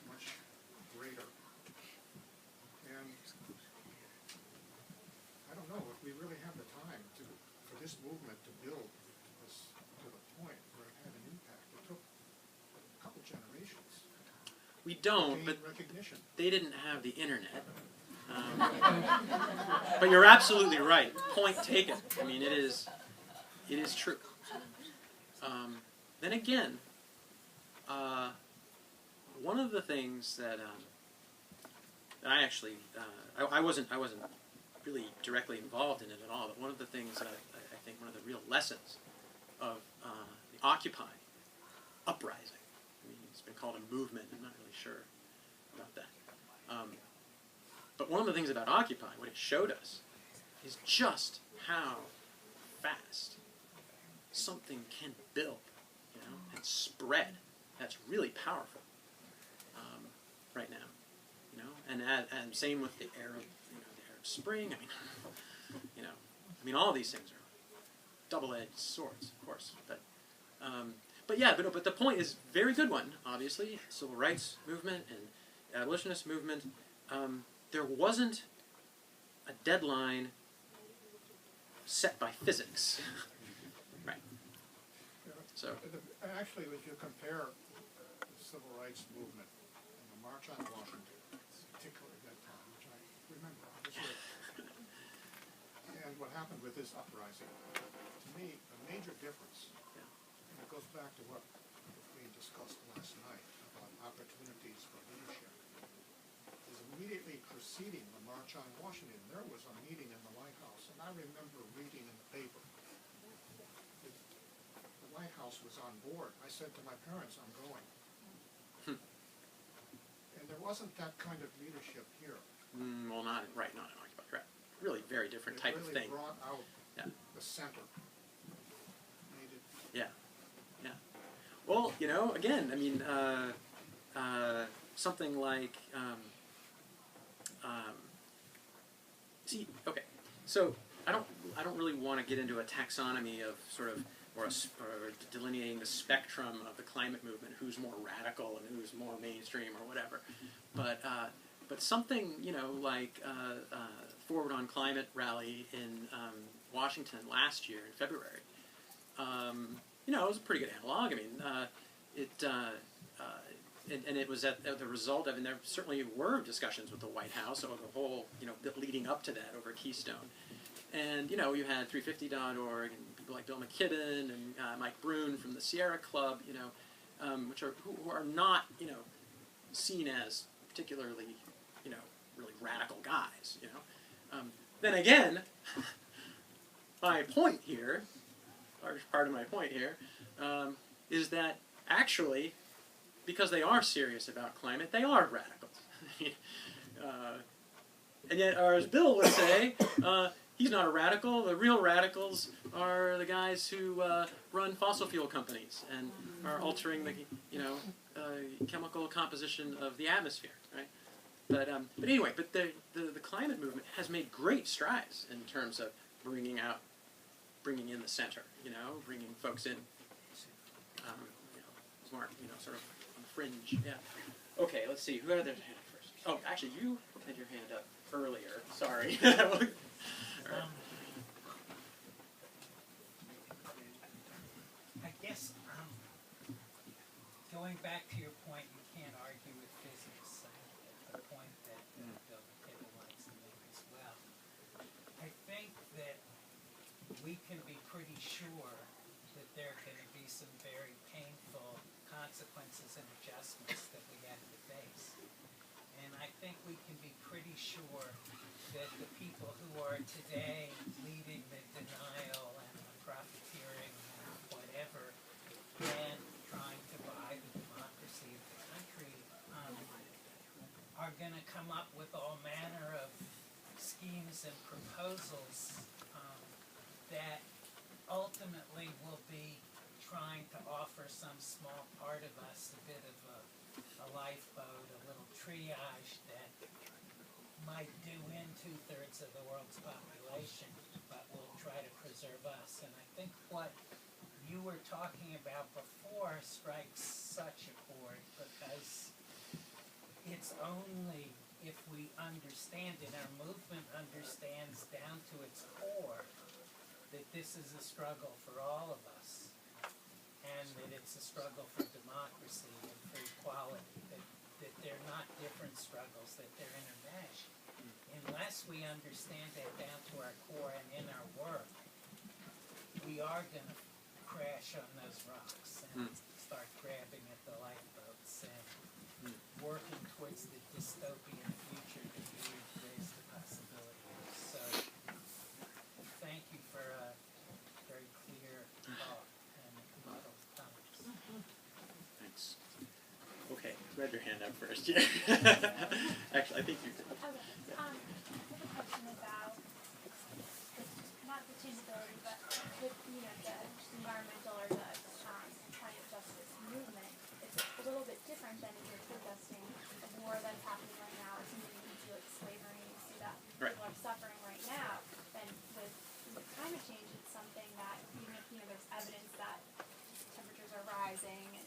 much greater. And I don't know if we really have the time for this movement to build us to the point where it had an impact. It took a couple generations We to don't, gain but recognition. they didn't have the internet. But you're absolutely right. Point taken. I mean, it is true. Then again, one of the things that I actually I wasn't really directly involved in it at all. But one of the things that I think one of the real lessons of the Occupy uprising. I mean, it's been called a movement. I'm not really sure about that. But one of the things about Occupy, what it showed us, is just how fast something can build, you know, and spread. That's really powerful right now, you know. And same with the Arab Spring. I mean, all of these things are double-edged swords, of course. But the point is a very good one. Obviously, civil rights movement and abolitionist movement. There wasn't a deadline set by physics, right? So Actually, if you compare the civil rights movement and the March on Washington, particularly at that time, which I remember, I was there, and what happened with this uprising, to me, a major difference, and it goes back to what we discussed last night about opportunities for leadership, is immediately preceding the March on Washington, there was a meeting in the White House, and I remember reading in the paper, the White House was on board. I said to my parents, I'm going. And there wasn't that kind of leadership here. well, not in Occupy, right? Really, very different type of thing. It really brought out Yeah. the center. Made it Yeah, yeah. Well, you know, again, I mean, something like, see, okay, so I don't really want to get into a taxonomy of sort of, or delineating the spectrum of the climate movement, who's more radical and who's more mainstream or whatever, but something, you know, like Forward on Climate rally in Washington last year in February. You know, it was a pretty good analog. I mean, and it was at the result of, and there certainly were discussions with the White House over the whole, you know, leading up to that over Keystone. And, you know, you had 350.org and people like Bill McKibben and Mike Brune from the Sierra Club, you know, who are not, you know, seen as particularly, you know, really radical guys, you know. Then again, my point here, large part of my point here, is that actually, because they are serious about climate, they are radicals. And yet, or as Bill would say, he's not a radical. The real radicals are the guys who run fossil fuel companies and are altering the, you know, chemical composition of the atmosphere, right? But anyway, but the climate movement has made great strides in terms of bringing in the center, you know, bringing folks in. who aren't, sort of on the fringe. Yeah. Okay, let's see. Who had their hand up first? Oh, actually, you had your hand up earlier. Sorry. All right. I guess going back to your point, you can't argue with physics. The point that Bill McKibben likes to make as well. I think that we can be pretty sure that there are going to be some very painful consequences and adjustments that we have to face. And I think we can be pretty sure that the people who are today leading the denial and the profiteering and whatever, and trying to buy the democracy of the country, are going to come up with all manner of schemes and proposals that ultimately will be trying to offer some small part of us a bit of a lifeboat, a little triage that might do in 2/3 of the world's population, but will try to preserve us. And I think what you were talking about before strikes such a chord, because it's only if we understand it, our movement understands down to its core that this is a struggle for all of us, and that it's a struggle for democracy and for equality, that they're not different struggles, that they're intermeshed. Unless we understand that down to our core and in our work, we are going to crash on those rocks and start grabbing at the lifeboats and working towards the dystopian future that you've raised the possibility of. So, thank you for a very clear thought and model comments. Thanks. Okay, who had your hand up first? Yeah. Actually, I think you did. Okay. I have a question about not the changeability, but with the environmental or the climate justice movement. It's a little bit different than if you're protesting a war that's happening right now, or something you can see like slavery, and you see that people are suffering right now. Then with climate change, it's something that even if there's evidence that temperatures are rising, and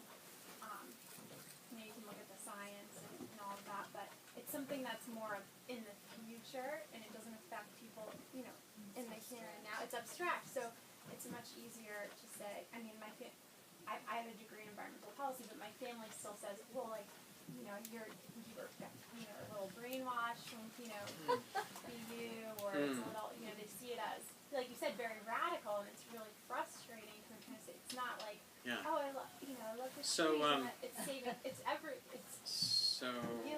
you can look at the science and all of that, but it's something that's more in the future, and it doesn't affect people, in the here and now. It's abstract, so it's much easier to say. I mean, I have a degree in environmental policy, but my family still says, well, like, you were a little brainwashed from, EU, or it's a little, they see it as, like you said, very radical, and it's really frustrating because I'm trying to say it's not like, oh, I love this So, trees, and it's saving, it's So,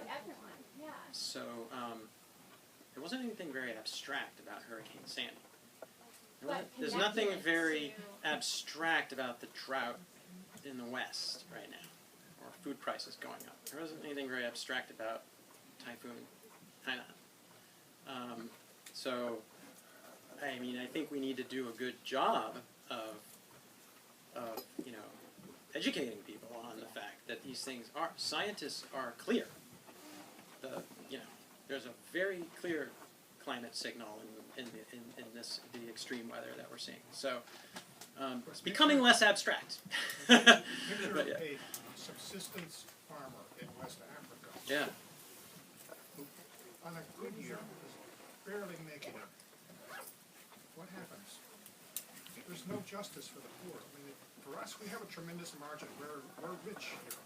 everyone, yeah. So, there wasn't anything very abstract about Hurricane Sandy. There's nothing very abstract about the drought in the West right now, or food prices going up. There wasn't anything very abstract about Typhoon Haiyan. So, I mean, I think we need to do a good job of educating people on the fact that these things are, scientists are clear. There's a very clear climate signal in the extreme weather that we're seeing. So, it's becoming less abstract. Picture But, yeah. a subsistence farmer in West Africa. Yeah. Who, on a good year, is barely making it. What happens? There's no justice for the poor. I mean, for us, we have a tremendous margin. We're rich here.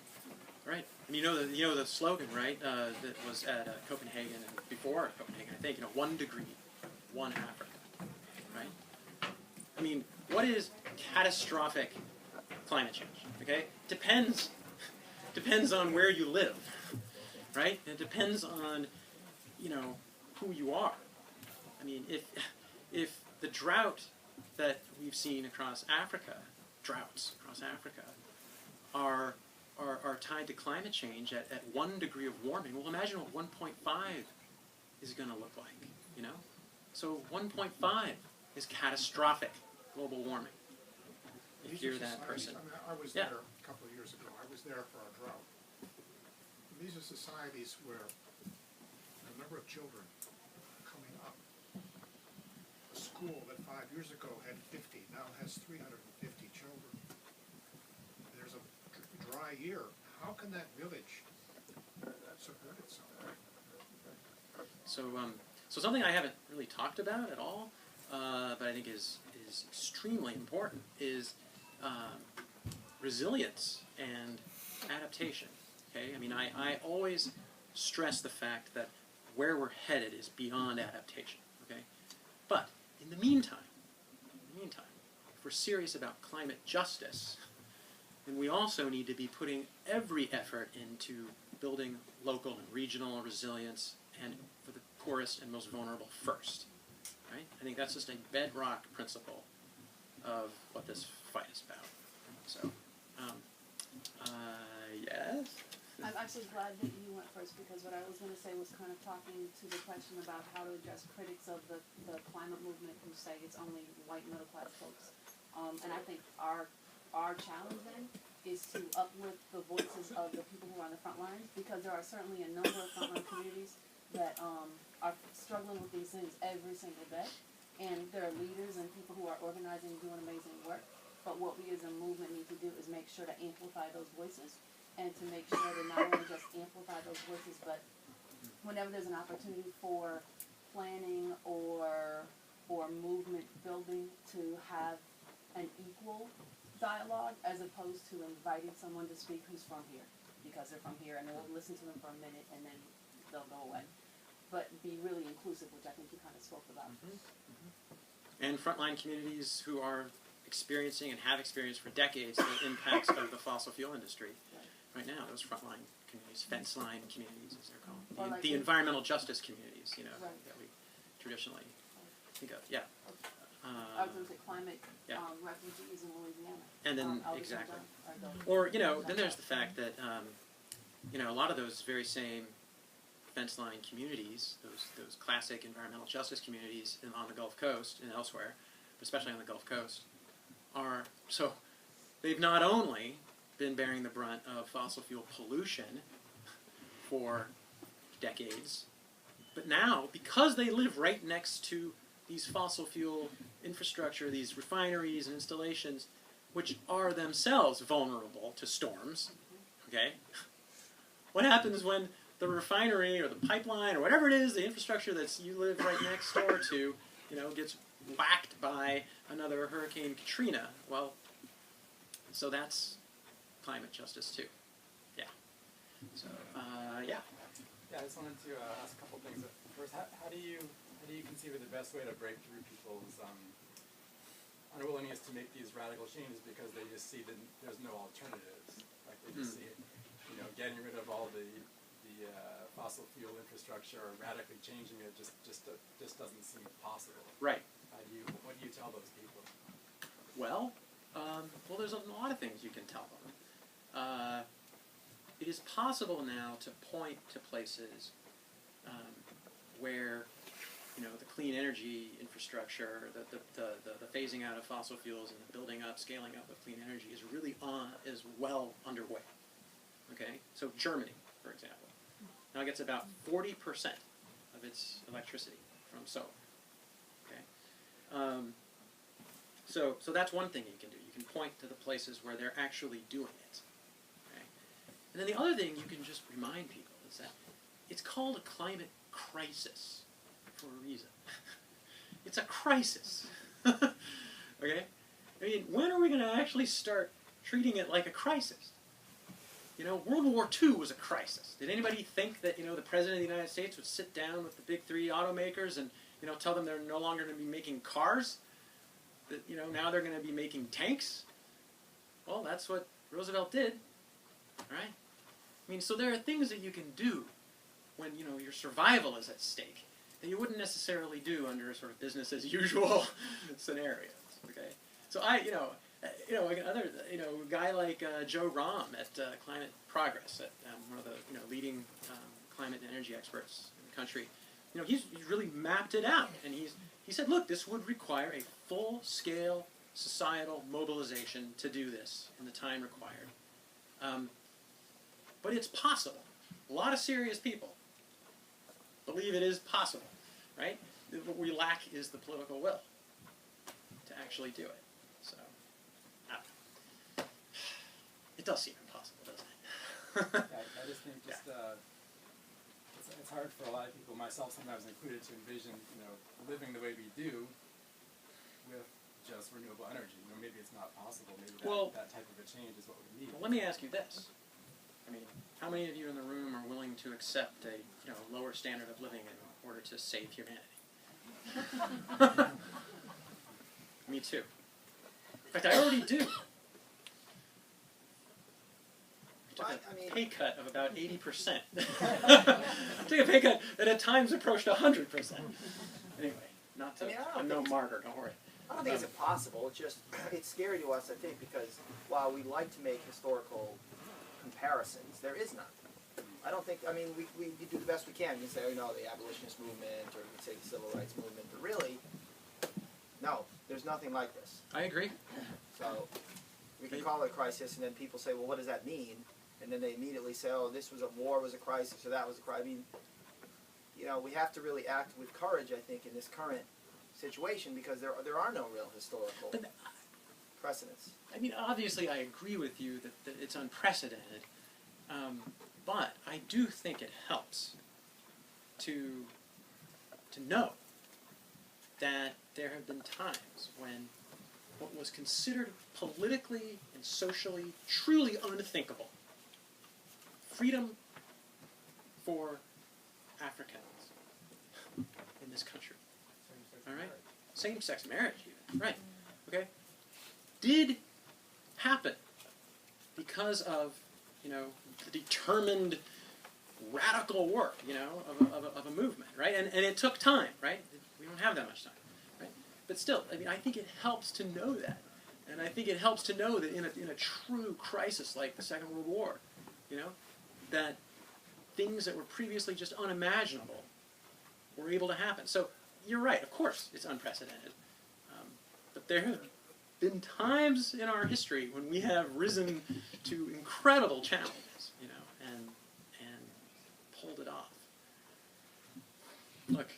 Right. And you know the slogan, right? That was at Copenhagen and before Copenhagen, I think. 1 degree, 1 Africa. Right. I mean, what is catastrophic climate change? Okay, depends on where you live, right? It depends on who you are. I mean, if the drought that we've seen across Africa, droughts across Africa, are tied to climate change at 1 degree of warming. Well, imagine what 1.5 is going to look like, So 1.5 is catastrophic global warming, if you're that person. I mean, I was there a couple of years ago. I was there for a drought. These are societies where the number of children coming up, a school that 5 years ago had 50 now has 350 children. There's a dry year, how can that village subvert itself? So, so something I haven't really talked about at all, but I think is extremely important, is resilience and adaptation. Okay, I mean, I always stress the fact that where we're headed is beyond adaptation. Okay, but in the meantime, if we're serious about climate justice, then we also need to be putting every effort into building local and regional resilience, and for the poorest and most vulnerable first. Right? I think that's just a bedrock principle of what this fight is about. So, yes? I'm actually glad that you went first, because what I was going to say was kind of talking to the question about how to address critics of the climate movement who say it's only white middle class folks. And I think our challenge then is to uplift the voices of the people who are on the front lines, because there are certainly a number of frontline communities that are struggling with these things every single day. And there are leaders and people who are organizing and doing amazing work. But what we as a movement need to do is make sure to amplify those voices, and to make sure to not only just amplify those voices, but whenever there's an opportunity for planning or movement building, to have an equal dialogue, as opposed to inviting someone to speak who's from here, because they're from here, and then we'll listen to them for a minute and then they'll go away. But be really inclusive, which I think you kind of spoke about. And frontline communities who are experiencing and have experienced for decades the impacts of the fossil fuel industry. Right now, those frontline communities, fence line communities, as they're called, Like the environmental justice communities, you know, Right. that we traditionally think of. Yeah. I was going to say climate Yeah. refugees in Louisiana. And then Elders exactly. are those- Or, you know, then there's the fact that, you know, a lot of those very same fence line communities, those classic environmental justice communities on the Gulf Coast and elsewhere, but especially on the Gulf Coast, so they've not only been bearing the brunt of fossil fuel pollution for decades, but now, because they live right next to these fossil fuel infrastructure, these refineries and installations, which are themselves vulnerable to storms, okay? What happens when the refinery or the pipeline or whatever it is, the infrastructure that you live right next door to, you know, gets whacked by another Hurricane Katrina? Well, so that's climate justice too. Yeah. So, yeah. Yeah, I just wanted to ask a couple things. First, how do you conceive of the best way to break through people's unwillingness to make these radical changes because they just see that there's no alternatives? Like they just see it, you know, getting rid of all the fossil fuel infrastructure or radically changing it just doesn't seem possible. Right. What do you tell those people? Well, there's a lot of things you can tell them. It is possible now to point to places where, you know, the clean energy infrastructure, the phasing out of fossil fuels and the building up, scaling up of clean energy is really is well underway. Okay, so Germany, for example, now gets about 40% of its electricity from solar. Okay, so that's one thing you can do. You can point to the places where they're actually doing it. Okay, and then the other thing you can just remind people is that it's called a climate crisis for a reason. It's a crisis. Okay, I mean, when are we going to actually start treating it like a crisis? You know, World War II was a crisis. Did anybody think that, you know, the President of the United States would sit down with the big three automakers and, you know, tell them they're no longer going to be making cars? That, you know, now they're going to be making tanks? Well, that's what Roosevelt did, right? I mean, so there are things that you can do when, you know, your survival is at stake that you wouldn't necessarily do under sort of business as usual scenarios, okay? So another, you know, a guy like Joe Rahm at Climate Progress, at one of the, you know, leading climate and energy experts in the country, you know, he's really mapped it out, and he said, look, this would require a full-scale societal mobilization to do this in the time required. But it's possible. A lot of serious people believe it is possible, right? What we lack is the political will to actually do it. So, it does seem impossible, I just think it's hard for a lot of people, myself sometimes included, to envision, living the way we do with just renewable energy. Maybe it's not possible. Maybe that type of a change is what we need. Well, let me ask you this. I mean, how many of you in the room are willing to accept a lower standard of living in order to save humanity? Me too. In fact, I already do. I took a pay cut of about 80%. I took a pay cut that at times approached 100%. Anyway, I'm no martyr, don't worry. I don't think it's impossible. It's just, it's scary to us, I think, because while we like to make historical comparisons, there is none. I don't think, we do the best we can. You can say, the abolitionist movement, or you can say the civil rights movement, but really, no, there's nothing like this. I agree. So, we can call it a crisis, and then people say, well, what does that mean? And then they immediately say, oh, this was a war was a crisis, or that was a crisis. We have to really act with courage, I think, in this current situation, because there are no real historical precedents. Obviously I agree with you that it's unprecedented, but I do think it helps to know that there have been times when what was considered politically and socially truly unthinkable, freedom for Africans in this country, all right? Same-sex marriage even, right, okay, did happen because of, the determined radical work, of a movement, right? And it took time, right? We don't have that much time, right? But still, I think it helps to know that. And I think it helps to know that in a true crisis like the Second World War, that things that were previously just unimaginable were able to happen. So you're right, of course it's unprecedented. But there have been times in our history when we have risen to incredible challenges, and pulled it off. Look,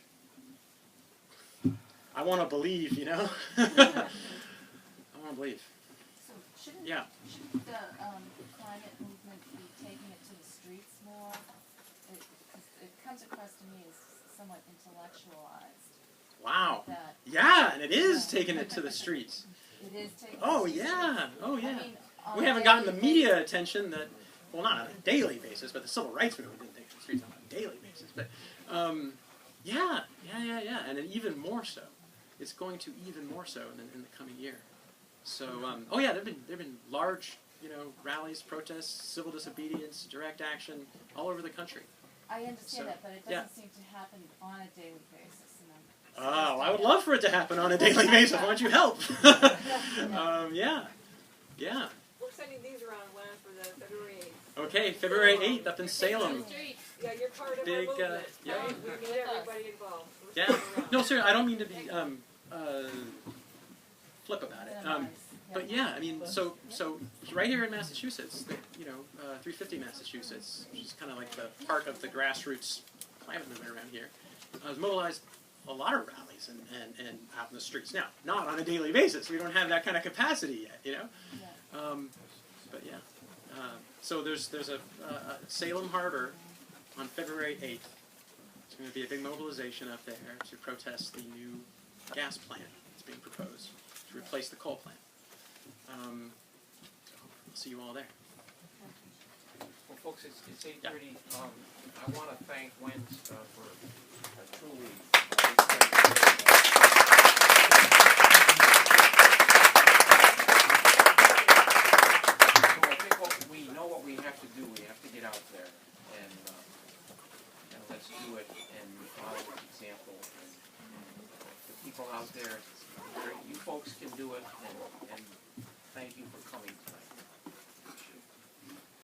I want to believe, I want to believe. So shouldn't Yeah. the climate movement be taking it to the streets more? It comes across to me as somewhat intellectualized. Wow. That, yeah, and it is taking it to the streets. It is taking Oh it to the yeah, streets. oh yeah. On We a haven't gotten the daily media basis. attention that, well, not on a daily basis, but the civil rights movement didn't take it to the streets on a daily basis. But yeah, and then even more so. It's going to even more so in the coming year. So oh yeah, there've been large rallies, protests, civil disobedience, direct action all over the country. I understand So, that, but it doesn't seem to happen on a daily basis. Oh, I would love for it to happen on a daily basis. Why don't you help? Yeah. We're sending these around, Len, for the February 8th. Okay, February 8th up in Salem. Yeah, you're part of Big, our movement. yeah. Right? We need everybody involved. We're Yeah. sending around. No, sir, I don't mean to be flip about it. But yeah, so right here in Massachusetts, 350 Massachusetts, which is kind of like the heart of the grassroots climate movement around here, has mobilized a lot of rallies and out in the streets. Now, not on a daily basis. We don't have that kind of capacity yet, But yeah. So there's a Salem Harbor on February 8th. There's going to be a big mobilization up there to protest the new gas plant that's being proposed to replace the coal plant. So I'll see you all there. Well, folks, it's 8:30. I want to thank Wenz for truly. So I think we know what we have to do. We have to get out there and let's do it and follow his example. And the people out there, you folks can do it. And thank you for coming tonight.